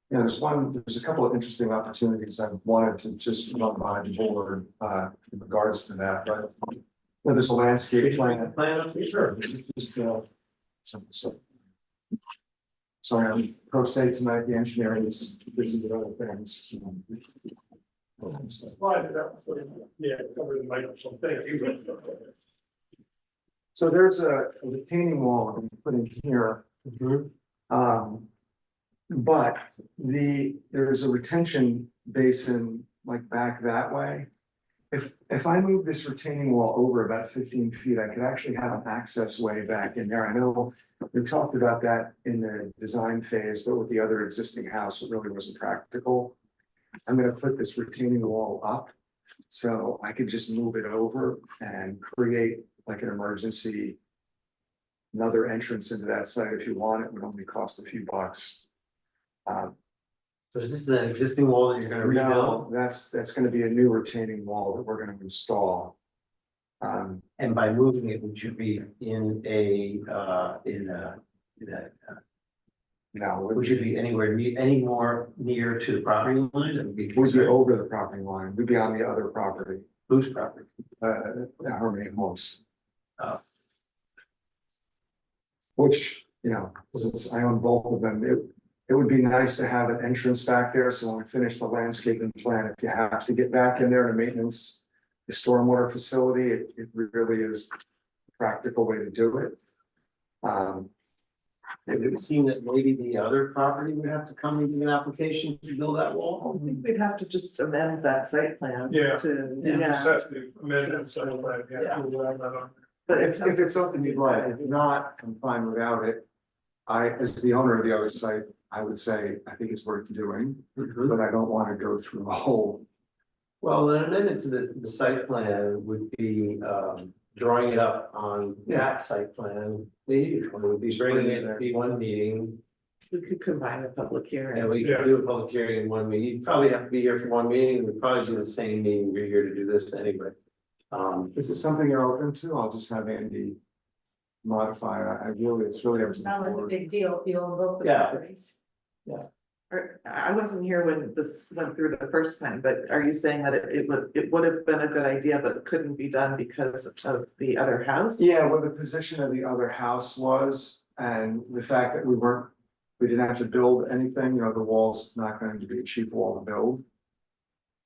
There's a couple of interesting opportunities I wanted to just run by the board in regards to that, but there's a landscape plan. Sure. Sorry, I'm pro se tonight, the engineering is busy with other things. Yeah, cover the microphone, thank you. So there's a retaining wall that we put in here. But there's a retention basin like back that way. If I move this retaining wall over about 15 feet, I could actually have an access way back in there. I know we talked about that in the design phase, but with the other existing house, it really wasn't practical. I'm gonna put this retaining wall up, so I could just move it over and create like an emergency. Another entrance into that site if you want, it would only cost a few bucks. So is this an existing wall that you're gonna rebuild? No, that's gonna be a new retaining wall that we're gonna install. And by moving it, would you be in a No, would you be any more near to the property line? That would be we'd be over the property line, we'd be on the other property, whose property? Harmony Homes. Oh. Which, since I own both of them, it would be nice to have an entrance back there, so when we finish the landscaping plan, if you have to get back in there to maintenance. The stormwater facility, it really is a practical way to do it. It would seem that maybe the other property would have to come into an application to build that wall. I think we'd have to just amend that site plan. Yeah. To, Just have to amend it, so, But if it's something you'd like, if not, I'm fine without it. As the owner of the other site, I would say, I think it's worth doing, but I don't want to go through a whole. Well, an amendment to the site plan would be drawing it up on that site plan. It would be bringing it to be one meeting. We could combine a public hearing. And we could do a public hearing in one meeting. You'd probably have to be here for one meeting. We'd probably do the same meeting. We're here to do this anyway. Is it something you're open to? I'll just have Andy modify. It's really. It's not like a big deal if you own both the Yeah. properties. I wasn't here when this went through the first time, but are you saying that it would have been a good idea, but it couldn't be done because of the other house? Yeah, well, the position of the other house was, and the fact that we didn't have to build anything, the wall's not going to be a cheap wall to build.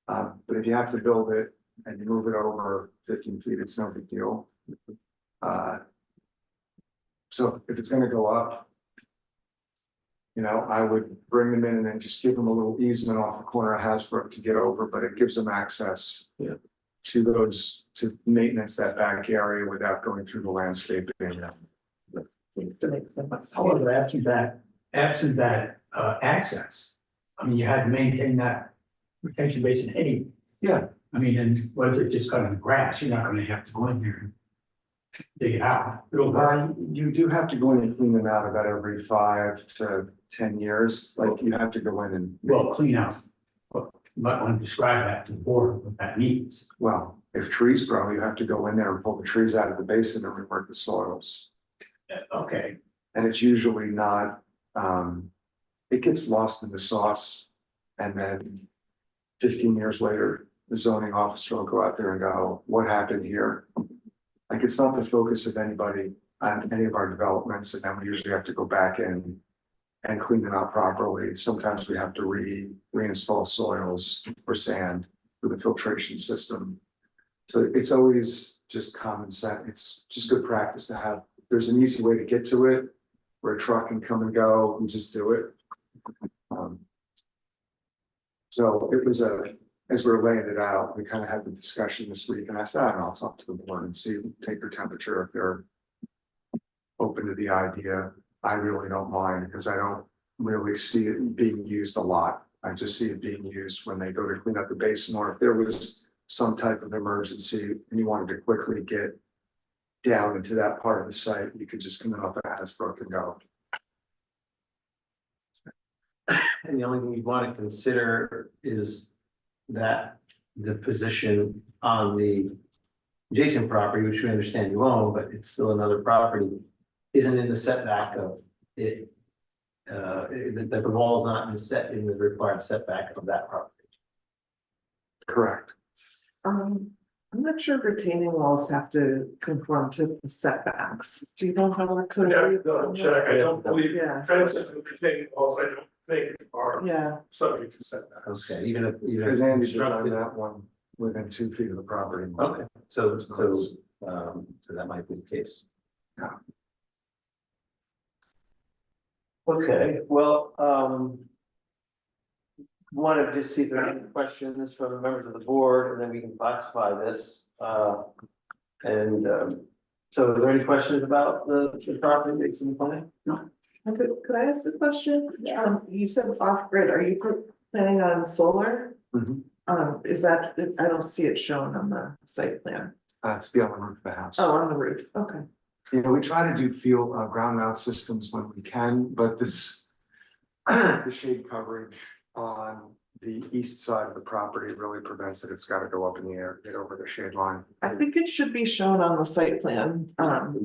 But if you have to build it and you move it over 15 feet, it's no big deal. So if it's gonna go up. You know, I would bring them in and then just give them a little easement off the corner of Hasbrook to get over, but it gives them access. Yeah. To those, to maintenance that back area without going through the landscaping. However, absent that access, I mean, you had to maintain that retention basin anyway. Yeah. I mean, and whether it's just cutting the grass, you're not gonna have to go in there and dig it out. It'll work. You do have to go in and clean them out about every 5 to 10 years, like you have to go in and. Well, clean out, but you might want to describe that to the board, what that means. Well, if trees grow, you have to go in there and pull the trees out of the basin and rework the soils. Okay, And it's usually not, it gets lost in the sauce. And then 15 years later, the zoning officer will go out there and go, what happened here? Like, it's not the focus of anybody on any of our developments, and then we usually have to go back in and clean them out properly. Sometimes we have to reinstall soils or sand with a filtration system. So it's always just common sense. It's just good practice to have. There's an easy way to get to it, where a truck can come and go, we just do it. So it was as we were laying it out, we kind of had the discussion this week, and I said, I don't know, I'll talk to the board and see, take their temperature if they're open to the idea. I really don't mind, because I don't really see it being used a lot. I just see it being used when they go to clean up the basin, or if there was some type of emergency and you wanted to quickly get down into that part of the site, you could just come in off of Hasbrook and go. And the only thing you want to consider is that the position on the adjacent property, which we understand you own, but it's still another property, isn't in the setback of it. That the wall is not in the required setback of that property. Correct. I'm not sure retaining walls have to conform to the setbacks. Do you know how our code? Yeah, reads double on that? check. I don't believe Yeah. fences and retaining walls, I don't think are Yeah, subject to setbacks. Okay, even if. Because Andy designed that one within 2 feet of the property. Okay, so that might be the case. Yeah. Okay, well, want to just see if there are any questions from members of the board, and then we can classify this. So are there any questions about the property that's in the plan? No. could I ask a question? You said off grid, are you planning on solar? Mhm. Is that, I don't see it shown on the site plan. It's the on the roof of the house. Oh, on the roof, okay. You know, we try to do field ground mount systems when we can, but this. The shade coverage on the east side of the property really prevents it. It's gotta go up in the air, get over the shade line. I think it should be shown on the site plan.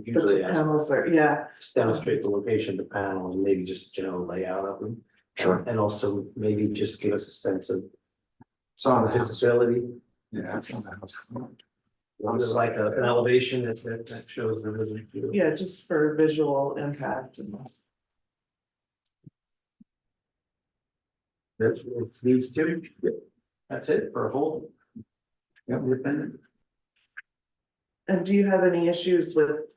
Usually, The panels are, yeah, just demonstrate the location of the panels, and maybe just general layout of them. Sure. And also maybe just give us a sense of It's on the house. visibility. Yeah, it's on the house. There's like an elevation that shows the visibility. yeah, just for visual impact. That's, it's these two. That's it for a whole. Independent. And do you have any issues with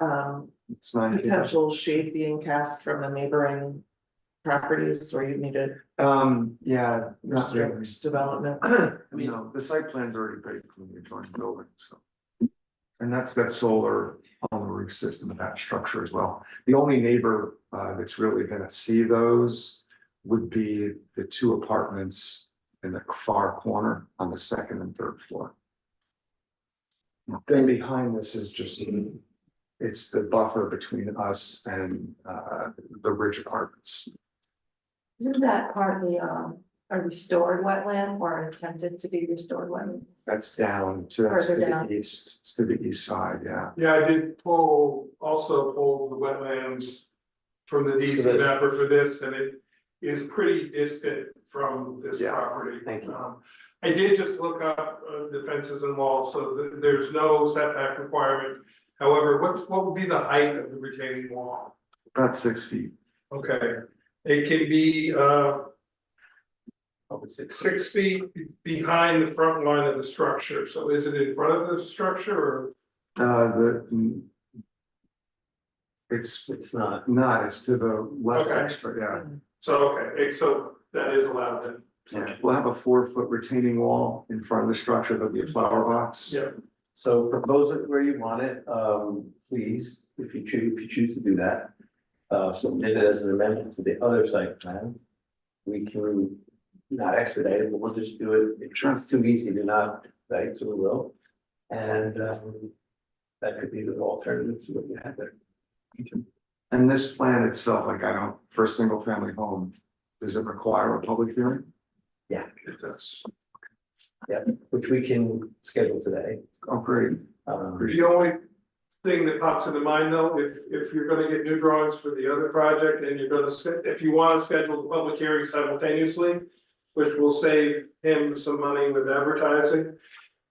It's 19. potential shade being cast from the neighboring properties where you needed Yeah. not really. restrict development? You know, the site plan's already paid for the adjoining building, so. And that's solar on the roof system of that structure as well. The only neighbor that's really gonna see those would be the 2 apartments in the far corner on the 2nd and 3rd floor. Then behind this is just, it's the buffer between us and the Ridge Apartments. Isn't that partly a restored wetland or attempted to be restored wetland? That's down, so that's Further to down. the east, it's to the east side, yeah. Yeah, I did also pull the wetlands from the DC For this. mapper for this, and it is pretty distant from this Yeah. property. Thank you. I did just look up the fences and walls, so there's no setback requirement. However, what would be the height of the retaining wall? About 6 feet. Okay, it can be 6 feet behind the front line of the structure, so is it in front of the structure or? It's not. It's to the left Okay. extra, yeah. So, okay, so that is allowed then. Yeah, we'll have a 4-foot retaining wall in front of the structure, there'll be a flower box. Yeah. So propose it where you want it, please, if you choose to do that. Submit it as an amendment to the other site plan. We can not expedite it, but we'll just do it, if it's too easy to not expedite, so we will. And, that could be the alternative to what you have there. And this plan itself, like for a single family home, does it require a public hearing? Yeah, It does. yeah, which we can schedule today. Oh, great. The only thing that pops into mind though, if you're gonna get new drawings for the other project and you're gonna, if you wanna schedule the public hearing simultaneously, which will save him some money with advertising,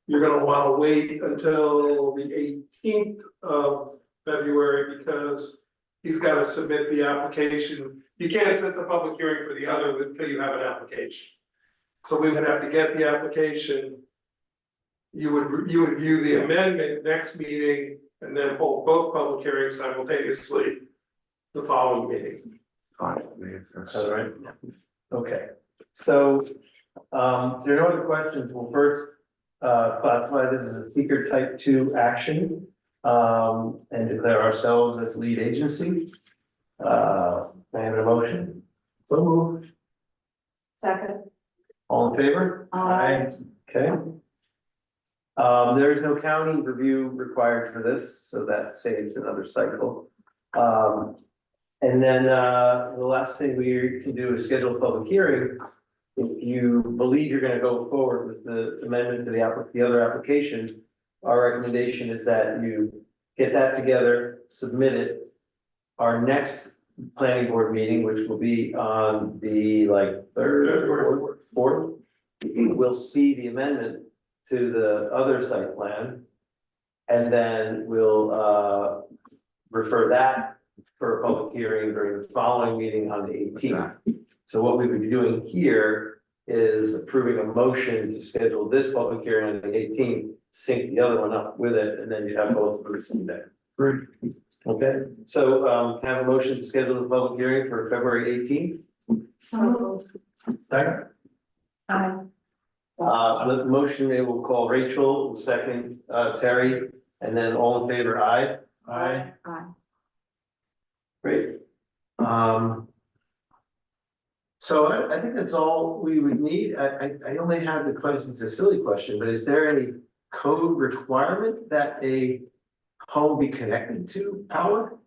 you're gonna wanna wait until the 18th of February because he's gotta submit the application. You can't set the public hearing for the other until you have an application. So we would have to get the application. You would view the amendment next meeting and then hold both public hearings simultaneously the following meeting. All right. Okay, so, there are no other questions. We'll first, classify this as a seeker type 2 action. And declare ourselves as lead agency. May I have a motion? So moved. Second. All in favor? Aye. Okay. There is no county review required for this, so that saves another cycle. And then, the last thing we can do is schedule a public hearing. If you believe you're gonna go forward with the amendment to the other application, our recommendation is that you get that together, submit it. Our next planning board meeting, which will be on the third or fourth, we'll see the amendment to the other site plan. And then we'll refer that for a public hearing during the following meeting on the 18th. So what we would be doing here is approving a motion to schedule this public hearing on the 18th, sync the other one up with it, and then you have both for the same day. Great. Okay, so can I have a motion to schedule the public hearing for February 18th? So. Second. Aye. The motion, it will call Rachel, second, Terry, and then all in favor, aye? Aye. Great. So I think that's all we would need. I only have the question, it's a silly question, but is there any code requirement that a home be connected to power?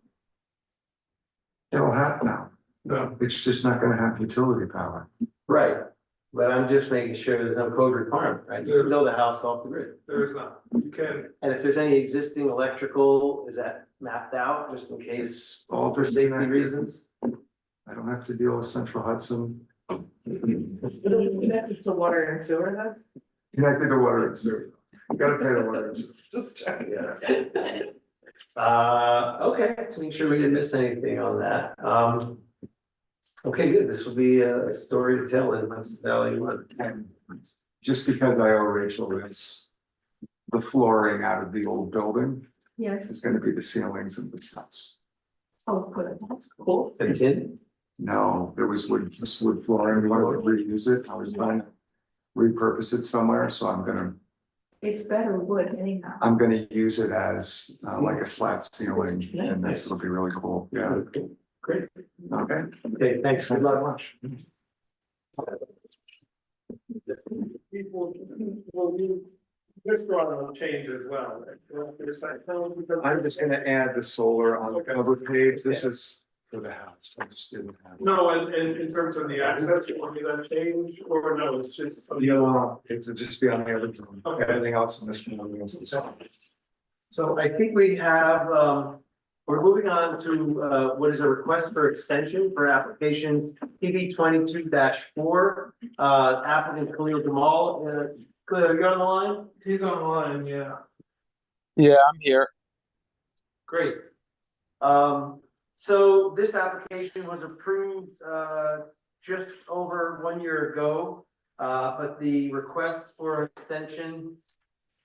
It'll have now. No, it's just not gonna have utility power. Right, but I'm just making sure there's no code requirement, right? You can build a house off the grid. There is not, you can, And if there's any existing electrical, is that mapped out just in case All for safety reasons? I don't have to deal with Central Hudson. Connected to water and sewer then? Connected to water and sewer. You gotta pay the water and sewer. Just checking. Yeah. Okay, so make sure we didn't miss anything on that. Okay, good. This will be a story to tell in Hudson Valley one. Just because I owe Rachel this, the flooring out of the old building is Yes. gonna be the ceilings of this house. Oh, good. That's cool. Fits in. No, there was wood, just wood flooring, we wanted to reuse it, I was trying to repurpose it somewhere, so It's better wood anyhow. I'm gonna use it as like a slat ceiling, and this will be really cool, yeah. Great. Okay. Okay, thanks very much. this drawing will change as well. I'm just gonna add the solar on the cover page, this is for the house, I just didn't have. No, and in terms of the access, will be that change, or no, it's just. It would just be on the other drawing, Okay. everything else in this one is the same. So I think we have, we're moving on to, what is a request for extension for application PB 22-4. Applicant Khalil Jamal, Khalil, are you on the line? He's online, yeah. Yeah, I'm here. Great. So this application was approved, just over 1 year ago. But the request for extension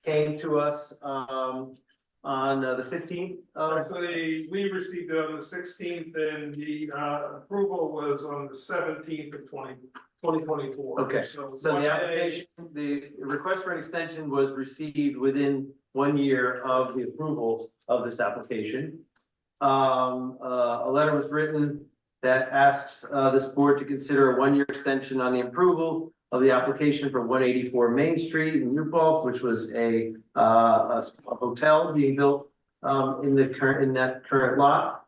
came to us, on the 15th of Actually, we received it on the 16th and the approval was on the 17th of 2024. Okay, So so one the day- application, the request for an extension was received within 1 year of the approval of this application. A letter was written that asks this board to consider a 1 year extension on the approval of the application for 184 Main Street in New Paltz, which was a hotel being built in that current lot.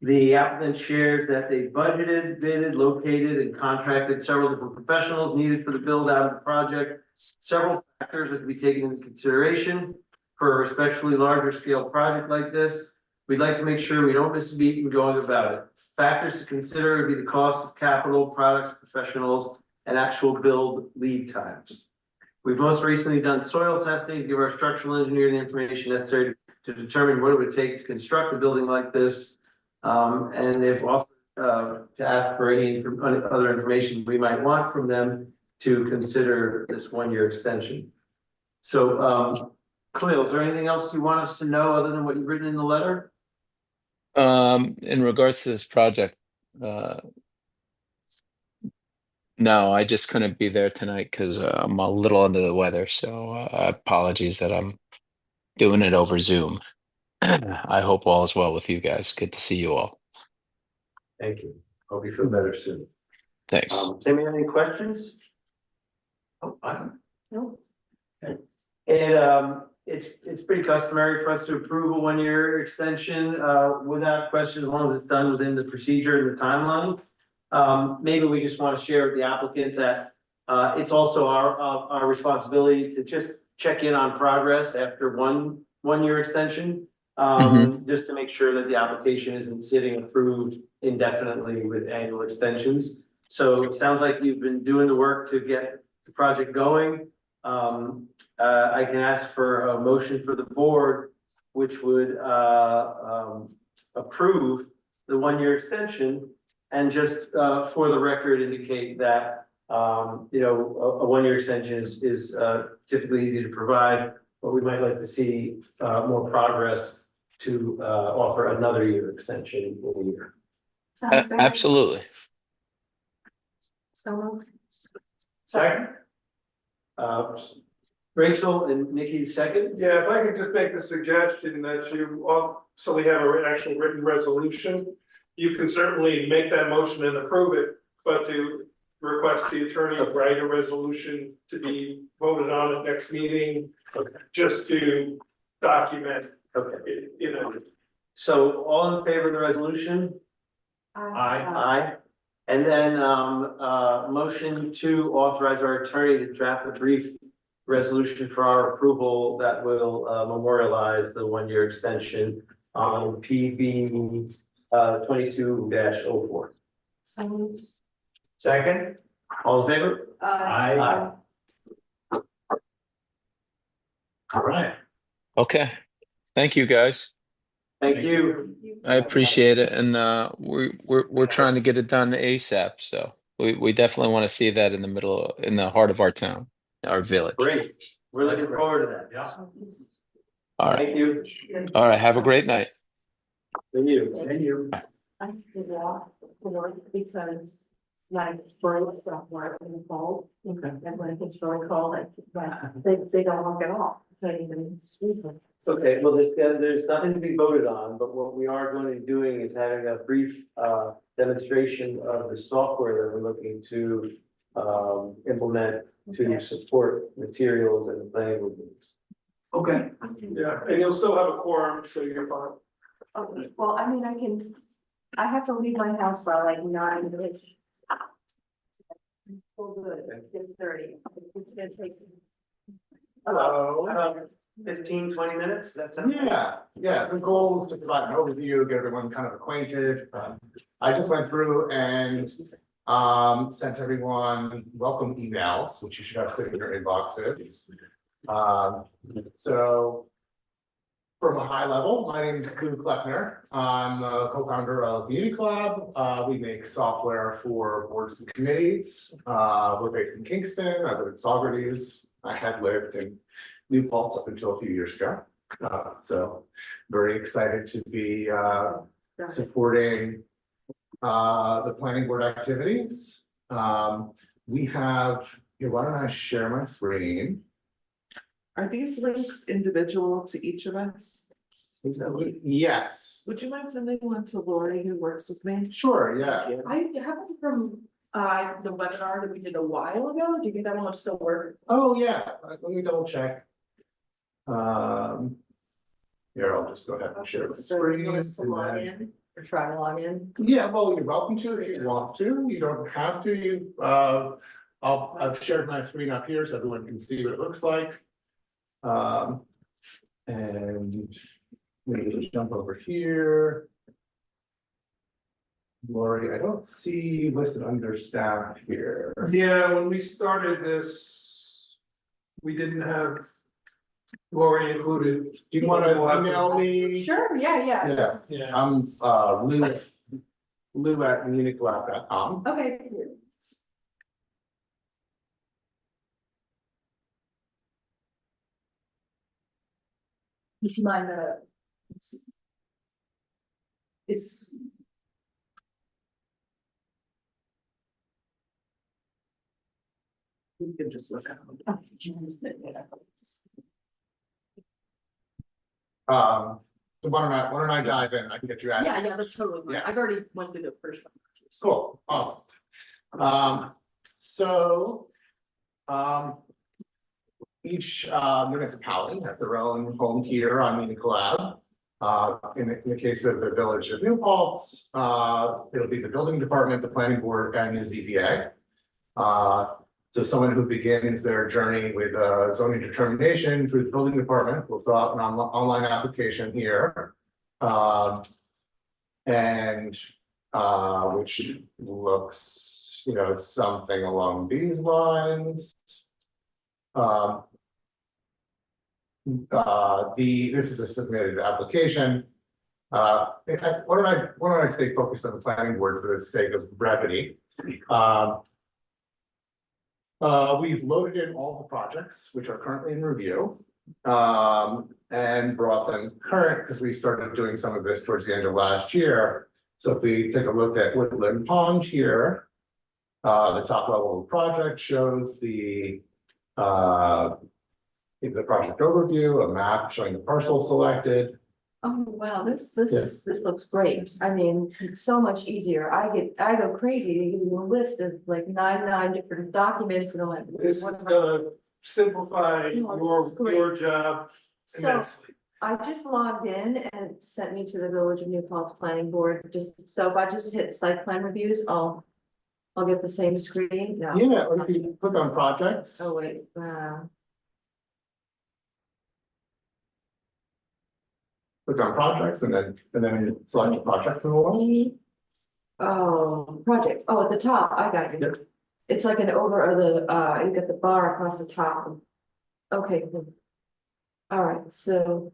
The applicant shares that they budgeted, bidded, located, and contracted several different professionals needed for the build out of the project. Several factors that to be taken into consideration for a respectfully larger scale project like this. We'd like to make sure we don't miss a beat in going about it. Factors to consider would be the cost of capital, products, professionals, and actual build lead times. We've most recently done soil testing to give our structural engineer the information necessary to determine what it would take to construct a building like this. And they've offered to ask for any other information we might want from them to consider this 1 year extension. So, Khalil, is there anything else you want us to know other than what you've written in the letter? In regards to this project, no, I just couldn't be there tonight because I'm a little under the weather. So apologies that I'm doing it over Zoom. I hope all is well with you guys. Good to see you all. Thank you. Hope you feel better soon. Thanks. Sammy, any questions? Oh, I don't. No. Okay. And it's pretty customary for us to approve a 1 year extension without question, as long as it's done within the procedure and the timeline. Maybe we just want to share with the applicant that it's also our responsibility to just check in on progress after one year extension. Just to make sure that the application isn't sitting approved indefinitely with annual extensions. So it sounds like you've been doing the work to get the project going. I can ask for a motion for the board, which would approve the 1 year extension. And just for the record, indicate that a 1 year extension is typically easy to provide, but we might like to see more progress to offer another year extension in a year. Sounds good. Absolutely. So moved. Second. Rachel and Nikki, second. Yeah, if I could just make the suggestion that so we have an actual written resolution. You can certainly make that motion and approve it, but to request the attorney write a resolution to be voted on at next meeting, just to document. Okay. it. So all in favor of the resolution? Aye. And then motion to authorize our attorney to draft a brief resolution for our approval that will memorialize the 1 year extension on PB 22-04. So moved. Second, all in favor? Aye. All right. Okay. Thank you, guys. Thank you. I appreciate it, and we're trying to get it done ASAP. So we definitely want to see that in the heart of our town, our village. Great. We're looking forward to that. Yeah. All right. Thank you. All right. Have a great night. Thank you. Thank you. I did that because my birds don't work in the cold. And when it gets really cold, they don't work at all. Can't even sleep. Okay, well, there's nothing to be voted on, but what we are going to be doing is having a brief demonstration of the software that we're looking to implement to support materials and planning reviews. Okay. Yeah, and you'll still have a quorum, so you're fine. Okay, well, I mean, I have to leave my house by like 9:00. Well, good, 10:30. It's gonna take. Hello. 15-20 minutes, that's. Yeah, the goal is to provide an overview, get everyone kind of acquainted. I just went through and sent everyone welcome emails, which you should have sitting in your inboxes. So from a high level, my name is Lou Kleppner. I'm a co-founder of Beauty Club. We make software for boards and committees. We're based in Kingston. I live in Saugerties. I had lived in New Paltz up until a few years ago. So very excited to be supporting the planning board activities. We have, why don't I share my screen? Are these links individual to each of us? Yes. Would you mind sending one to Lori who works with me? Sure, yeah. I have one from the webinar that we did a while ago. Do you think that one would still work? Oh, yeah, let me double check. Here, I'll just go ahead and share the So you want us to screen. log in or try to log in? Yeah, well, you're welcome to if you want to, you don't have to, I've shared my screen up here so everyone can see what it looks like. And maybe just jump over here. Lori, I don't see you listed under staff here. Yeah, when we started this, we didn't have Lori included. Do you wanna email me? Sure, yeah. Yeah, I'm Lou@munichlab.com. Okay. Would you mind, it's. You can just look at them. So why don't I dive in, I can get you out. Yeah, that's totally fine. Yeah. I've already went through the first one. Cool, awesome. So, each municipality has their own home here on Munichlab. In the case of the village of New Paltz, it'll be the building department, the planning board, and the ZBA. So someone who begins their journey with zoning determination through the building department will fill out an online application here. And which looks, something along these lines. This is a submitted application. Why don't I stay focused on the planning board for the sake of brevity? We've loaded in all the projects which are currently in review. And brought them current because we started doing some of this towards the end of last year. So if we take a look at Woodland Pond here, the top level of the project shows the project overview, a map showing the parcel selected. Oh, wow, this looks great. I mean, it's so much easier. I go crazy to give you a list of like nine different documents and I'm like. This is gonna simplify your job So immensely. I just logged in and it sent me to the Village of New Paltz Planning Board, so if I just hit site plan reviews, I'll get the same screen. No. Yeah, or if you click on projects. Oh, wait, Click on projects and then select a project from the list. oh, project, oh, at the top, I got it. Yep. It's like an over you got the bar across the top. Okay, cool. All right, so.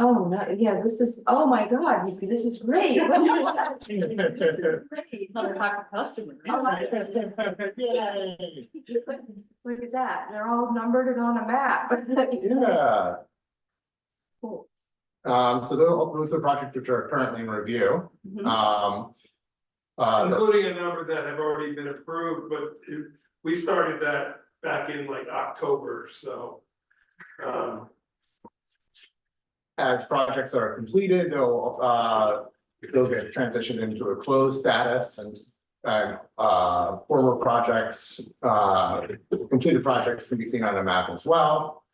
Oh, no, yeah, this is, oh my God, this is great. This is great. Another type of customer. Yay. Look at that, they're all numbered and on a map. Yeah. Cool. So those are projects which are currently in review. Mhm. Including a number that have already been approved, but we started that back in like October, so. As projects are completed, they'll get transitioned into a closed status and former projects, completed projects can be seen on the map as well.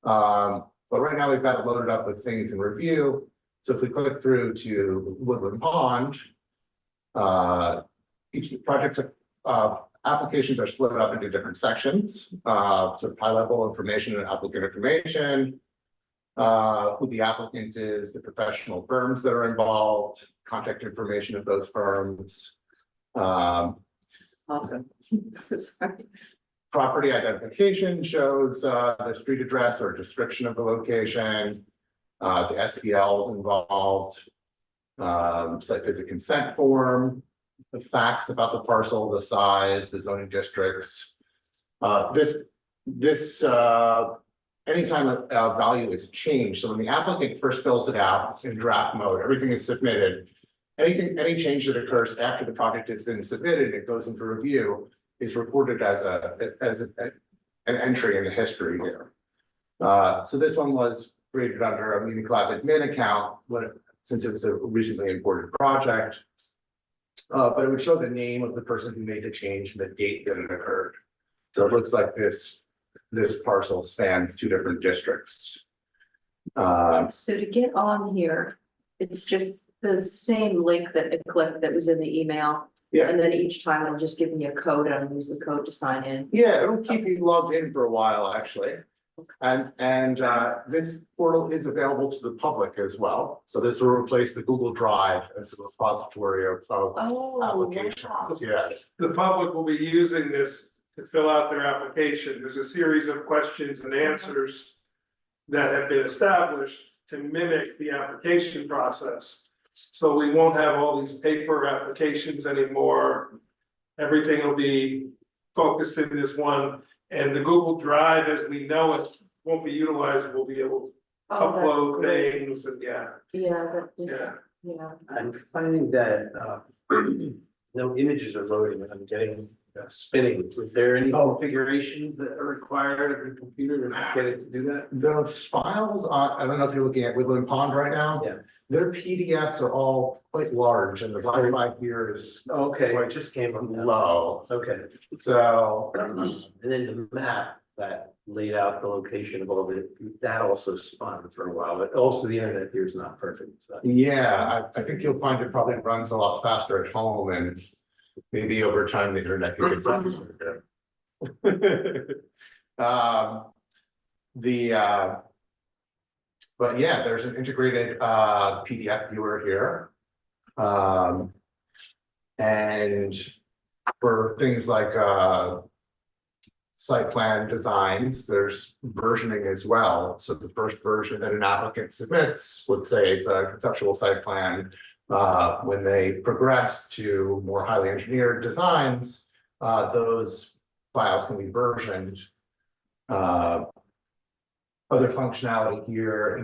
But right now we've got it loaded up with things in review. So if we click through to Woodland Pond, each project's applications are split up into different sections. So high level information and applicant information. Who the applicant is, the professional firms that are involved, contact information of those firms. Awesome. Sorry. Property identification shows the street address or description of the location, the SPLs involved, site visit consent form, the facts about the parcel, the size, the zoning districts. This anytime a value is changed, so when the applicant first fills it out in draft mode, everything is submitted. Any change that occurs after the project has been submitted, it goes into review, is reported as an entry in the history here. So this one was created under a Muni Cloud admin account, since it was a recently imported project. But it would show the name of the person who made the change and the date that it occurred. So it looks like this parcel spans 2 different districts. So to get on here, it's just the same link that I clicked that was in the email. Yeah. And then each time it'll just give me a code and I'll use the code to sign in. Yeah, it'll keep you logged in for a while, actually. And this portal is available to the public as well. So this will replace the Google Drive as a repository of applications. Yeah. The public will be using this to fill out their application. There's a series of questions and answers that have been established to mimic the application process. So we won't have all these paper applications anymore. Everything will be focused in this one, and the Google Drive as we know it won't be utilized. We'll be able to upload things and Yeah, that just, yeah. I'm finding that no images are loading and I'm getting spinning. Was there any configurations that are required of the computer to get it to do that? Those files, I don't know if you're looking at Woodland Pond right now. Yeah. Their PDFs are all quite large and the volume here is Okay, it just came up now. low. Okay. So, And then the map that laid out the location of all the, that also spun for a while, but also the internet here is not perfect. So. yeah, I think you'll find it probably runs a lot faster at home and maybe over time the internet can get faster. But yeah, there's an integrated PDF viewer here. And for things like site plan designs, there's versioning as well. So the first version that an applicant submits, let's say it's a conceptual site plan, when they progress to more highly engineered designs, those files can be versioned. Other functionality here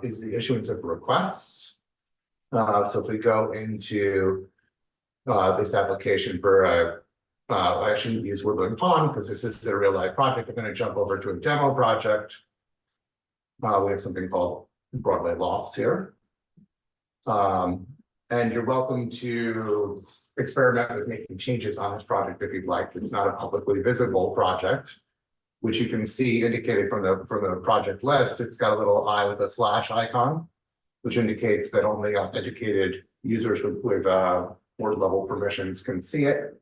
is the issuance of requests. So if we go into this application for I shouldn't use Woodland Pond because this is a real life project. We're going to jump over to a demo project. We have something called Broadway Lofts here. And you're welcome to experiment with making changes on this project if you'd like. It's not a publicly visible project, which you can see indicated from the project list. It's got a little eye with a slash icon, which indicates that only educated users with board level permissions can see it.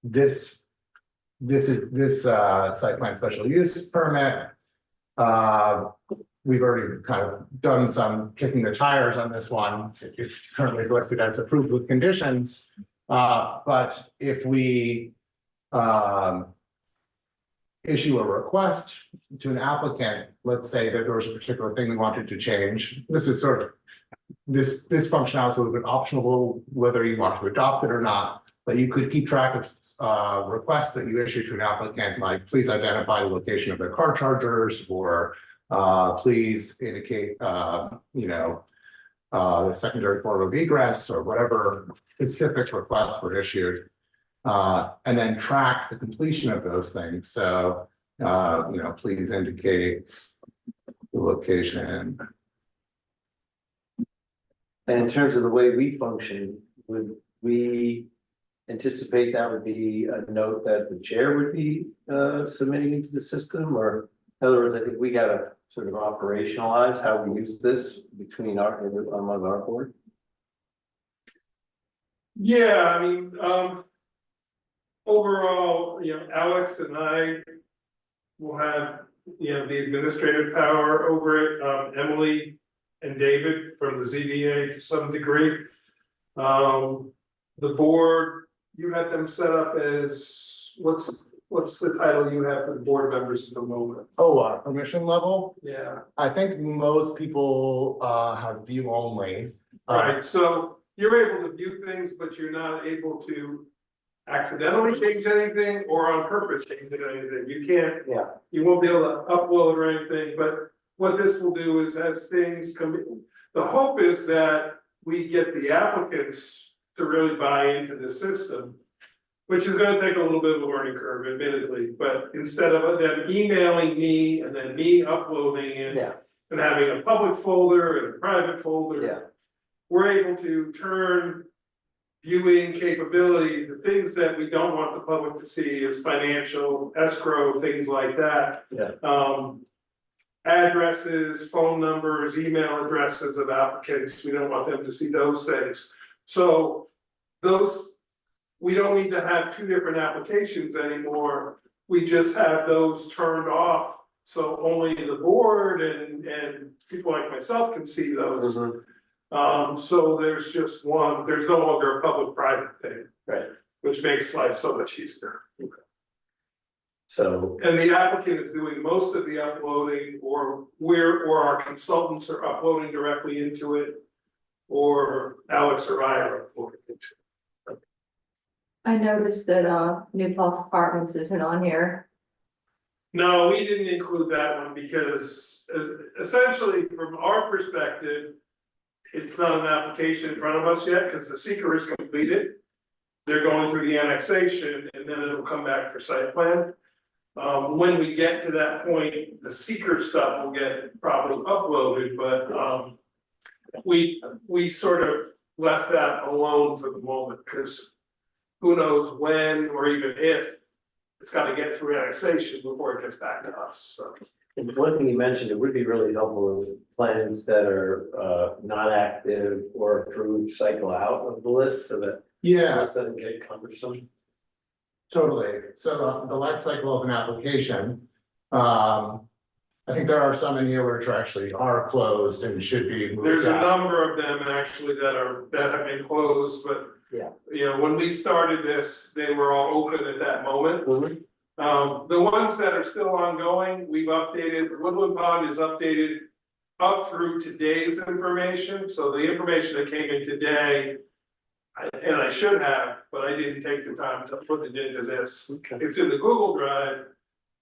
This site plan special use permit. We've already kind of done some kicking the tires on this one. It's currently listed as approved with conditions. But if we issue a request to an applicant, let's say that there was a particular thing we wanted to change. This is sort of this functionality is a little bit optional whether you want to adopt it or not, but you could keep track of requests that you issue to an applicant, like please identify the location of their car chargers, or please indicate the secondary form of egress, or whatever specific requests were issued, and then track the completion of those things. So please indicate the location. And in terms of the way we function, would we anticipate that would be a note that the chair would be submitting into the system? Or in other words, I think we gotta sort of operationalize how we use this between among our board. Yeah, I mean, overall, Alex and I will have, the administrative power over it. Emily and David from the ZBA to some degree. The board, you had them set up as, what's the title you have for the board members at the moment? Oh, permission level? Yeah. I think most people have view only. Right, so you're able to view things, but you're not able to accidentally change anything or on purpose change anything. You can't, Yeah. you won't be able to upload or anything, but what this will do is as things come, the hope is that we get the applicants to really buy into the system, which is gonna take a little bit of a learning curve admittedly, but instead of them emailing me and then me uploading it Yeah. and having a public folder and a private folder. Yeah. We're able to turn viewing capability, the things that we don't want the public to see is financial, escrow, things like that. Yeah. Addresses, phone numbers, email addresses of applicants, we don't want them to see those things. So those, we don't need to have two different applications anymore. We just have those turned off. So only the board and people like myself can see those. So there's just one, there's no longer a public-private thing. Right. Which makes life so much easier. So, And the applicant is doing most of the uploading, or our consultants are uploading directly into it. Or Alex or I are uploading into it. I noticed that, New Paltz Apartments isn't on here. No, we didn't include that one because essentially from our perspective. It's not an application in front of us yet, because the seeker is completed. They're going through the annexation and then it'll come back for site plan. When we get to that point, the seeker stuff will get probably uploaded, but we sort of left that alone for the moment, because. Who knows when or even if it's gotta get through annexation before it gets back to us, so. and one thing you mentioned, it would be really helpful with plans that are not active or approved cycle out of the list so that. Yeah, This doesn't get cumbersome. totally. So the life cycle of an application, I think there are some in here which actually are closed and should be moved There's a out. number of them actually that have been closed, but. Yeah. You know, when we started this, they were all open at that moment. The ones that are still ongoing, we've updated, Woodland Pond is updated. Up through today's information, so the information that came in today. And I should have, but I didn't take the time to put it into this. Okay. It's in the Google Drive.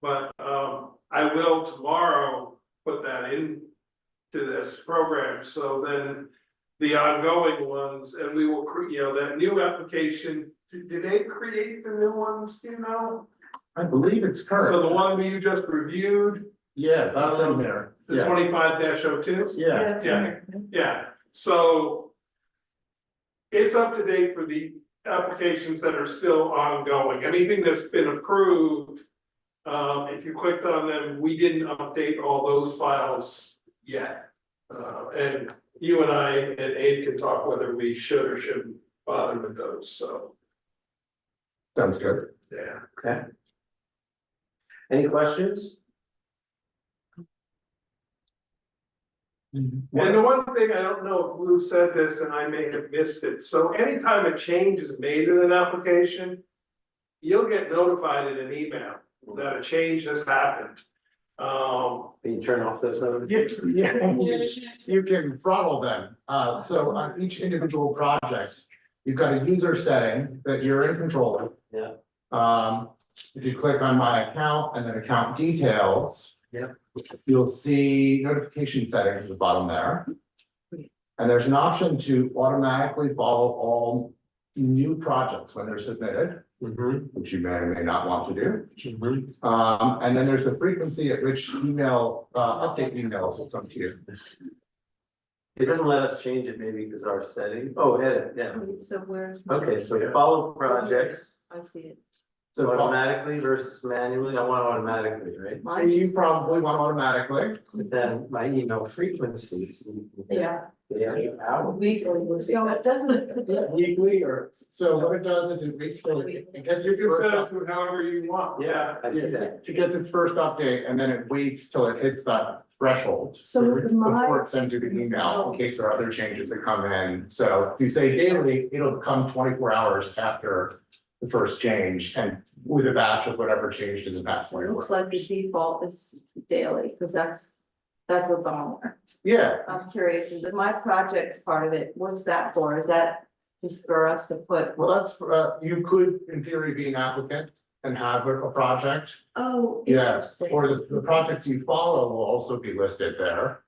But I will tomorrow put that in to this program, so then. The ongoing ones, and we will you know, that new application, did they create the new ones, do you know? I believe it's current. So the one you just reviewed, Yeah, that's in there. the Yeah, 25-02? yeah. Yeah, so. It's up to date for the applications that are still ongoing, anything that's been approved. If you clicked on them, we didn't update all those files yet. And you and I and Abe can talk whether we should or shouldn't bother with those, so, Sounds good. yeah. Okay. Any questions? And the one thing, I don't know if Lou said this and I may have missed it, so anytime a change is made in an application. You'll get notified in an email that a change has happened. Can you turn off those notifications? You can throttle them. So on each individual project, you've got a user setting that you're in control of. Yeah. If you click on my account and then account details. Yeah. You'll see notification settings at the bottom there. And there's an option to automatically follow all new projects when they're submitted. Which you may or may not want to do. And then there's a frequency at which email, update emails will come to you. It doesn't let us change it maybe because our setting, oh, edit, yeah. So where's? Okay, so follow projects, I see it. so automatically versus manually, I want automatically, right? You probably want automatically. But then my email frequency. Yeah. Yeah, hour. Weekly, so it doesn't. Weekly or, so what it does is it waits till it gets You its can first set it up. to however you want, Yeah, I see that. It gets its first update and then it waits till it hits that threshold. So Before it sends you the email, in case there are other changes that come in. So if you say daily, it'll come 24 hours after the first change and with a batch of whatever changed in the past 24 Looks hours. like the default is daily, because that's what's on there. Yeah, I'm curious, is my projects part of it, what's that for? Is that just for us to put, Well, that's, you could, in theory, be an applicant and have a project. oh, Yes, interesting. or the projects you follow will also be listed there.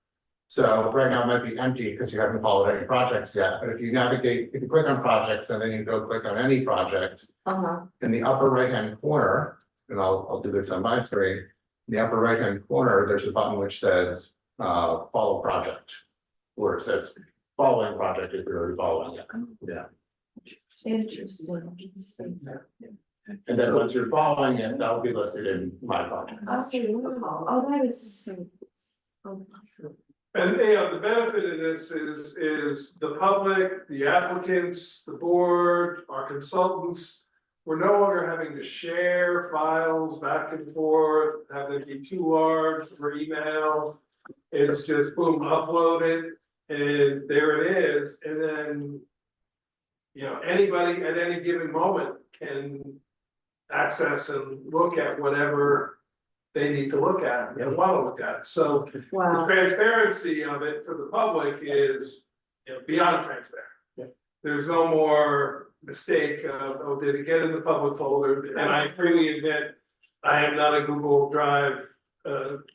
So right now it might be empty because you haven't followed any projects yet, but if you navigate, if you click on projects and then you go click on any project. Uh-huh, In the upper right-hand corner, and I'll do this on my screen. In the upper right-hand corner, there's a button which says, follow project. Or it says, following project if you're already following it. Yeah. interesting. And then once you're following it, that will be listed in my project. Okay, wow. Oh, that is so. Oh, And the benefit of this is the public, the applicants, the board, our consultants. We're no longer having to share files back and forth, have them be too large for email. It's just boom, upload it, and there it is, and then. You know, anybody at any given moment can access and look at whatever they need to look at and want to look at. So the wow, transparency of it for the public is, you know, beyond transparent. Yeah. There's no more mistake of, oh, did it get in the public folder? And I freely admit, I am not a Google Drive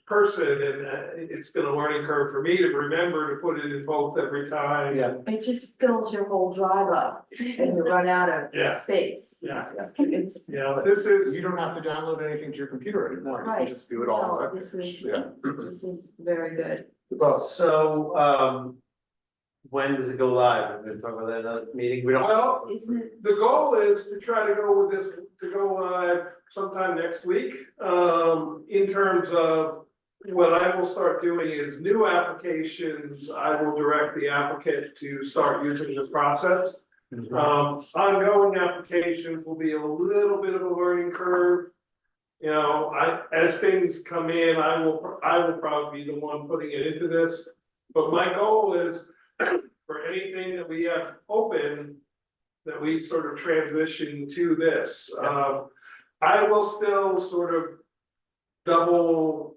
person, and it's been a learning curve for me to remember to put it in both every time. Yeah. it just fills your whole drive up and you run out of Yeah. space. Yeah. It's- You know, this is. You don't have to download anything to your computer anymore, you Right. can just do it all. No, this is, Yeah. this is very good. So, when does it go live? We're gonna talk about that in another meeting. We don't. Well, Isn't it, the goal is to try to go with this, to go live sometime next week. In terms of what I will start doing is new applications, I will direct the applicant to start using this process. Ongoing applications will be a little bit of a learning curve. You know, as things come in, I will probably be the one putting it into this. But my goal is for anything that we have open, that we sort of transition to this. I will still sort of double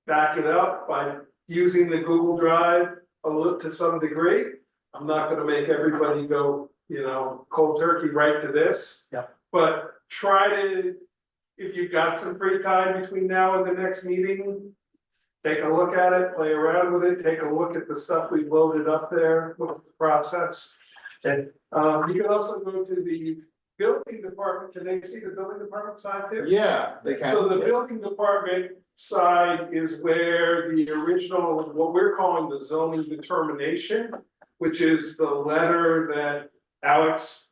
back it up by using the Google Drive a little to some degree. I'm not gonna make everybody go, you know, cold turkey right to this. Yeah. But try to, if you've got some free time between now and the next meeting, take a look at it, play around with it, take a look at the stuff we've loaded up there, look at the process. And you can also go to the building department. Can they see the building department side there? Yeah, they can. So the building department side is where the original, what we're calling the zoning determination, which is the letter that Alex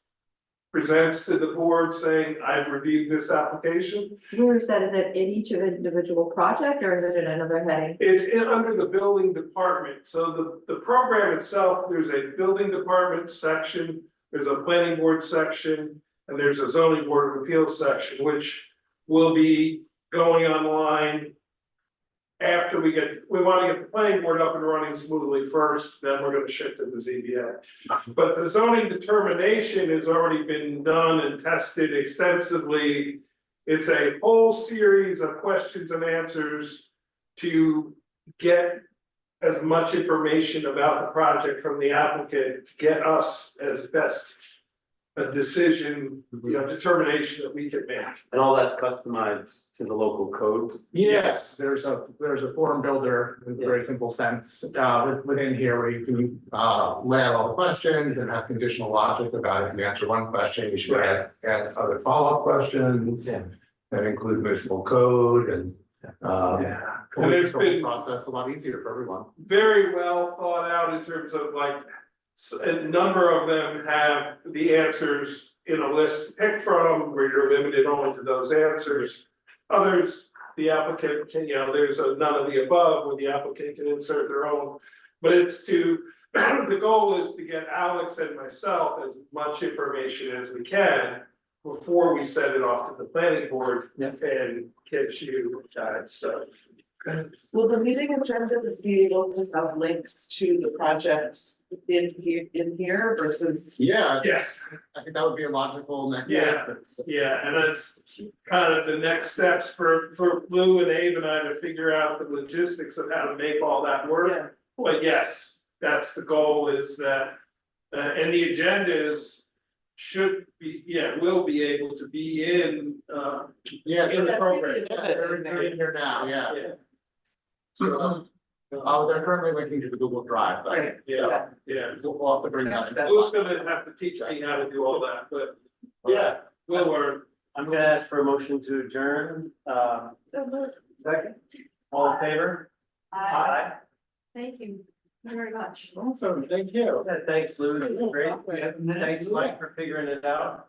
presents to the board saying, I've reviewed this application. where is that? Is it in each of individual project or is it in another heading? It's in under the building department, so the program itself, there's a building department section, there's a planning board section. And there's a zoning board of appeals section, which will be going online. After we wanna get the planning board up and running smoothly first, then we're gonna shift to the ZBA. But the zoning determination has already been done and tested extensively. It's a whole series of questions and answers to get as much information about the project from the applicant, to get us as best a decision, you know, determination that we can make. And all that's customized to the local code. Yes, there's a form builder in a very simple sense, within here where you can, lay out all the questions and have conditional logic about if you answer one question, you should ask other follow-up questions. Yeah. That include municipal code and, And it's the whole been process a lot easier for everyone. very well thought out in terms of like, a number of them have the answers in a list to pick from, where you're limited only to those answers. Others, the applicant can, you know, there's a none of the above, where the applicant can insert their own. But it's to, the goal is to get Alex and myself as much information as we can before we send it off to the planning board and get you guys, so. Will the meeting agenda just be able to have links to the projects in here versus? Yeah. Yes. I think that would be a logical next Yeah. step. Yeah, and that's kind of the next steps for Lou and Abe and I to figure out the logistics of how to make all that work. Yeah. But yes, that's the goal, is that And the agendas should be, will be able to be in, in the program. They're in here now, yeah. So, Oh, they're currently linking to the Google Drive, Right. yeah, We'll have to bring that. in. Who's gonna have to teach me how to do all that, but, we'll learn. I'm gonna ask for a motion to adjourn, second, all in favor? Aye. Thank you very much. Awesome, thank you. Thanks, Lou, great, thanks, Mike, for figuring it out.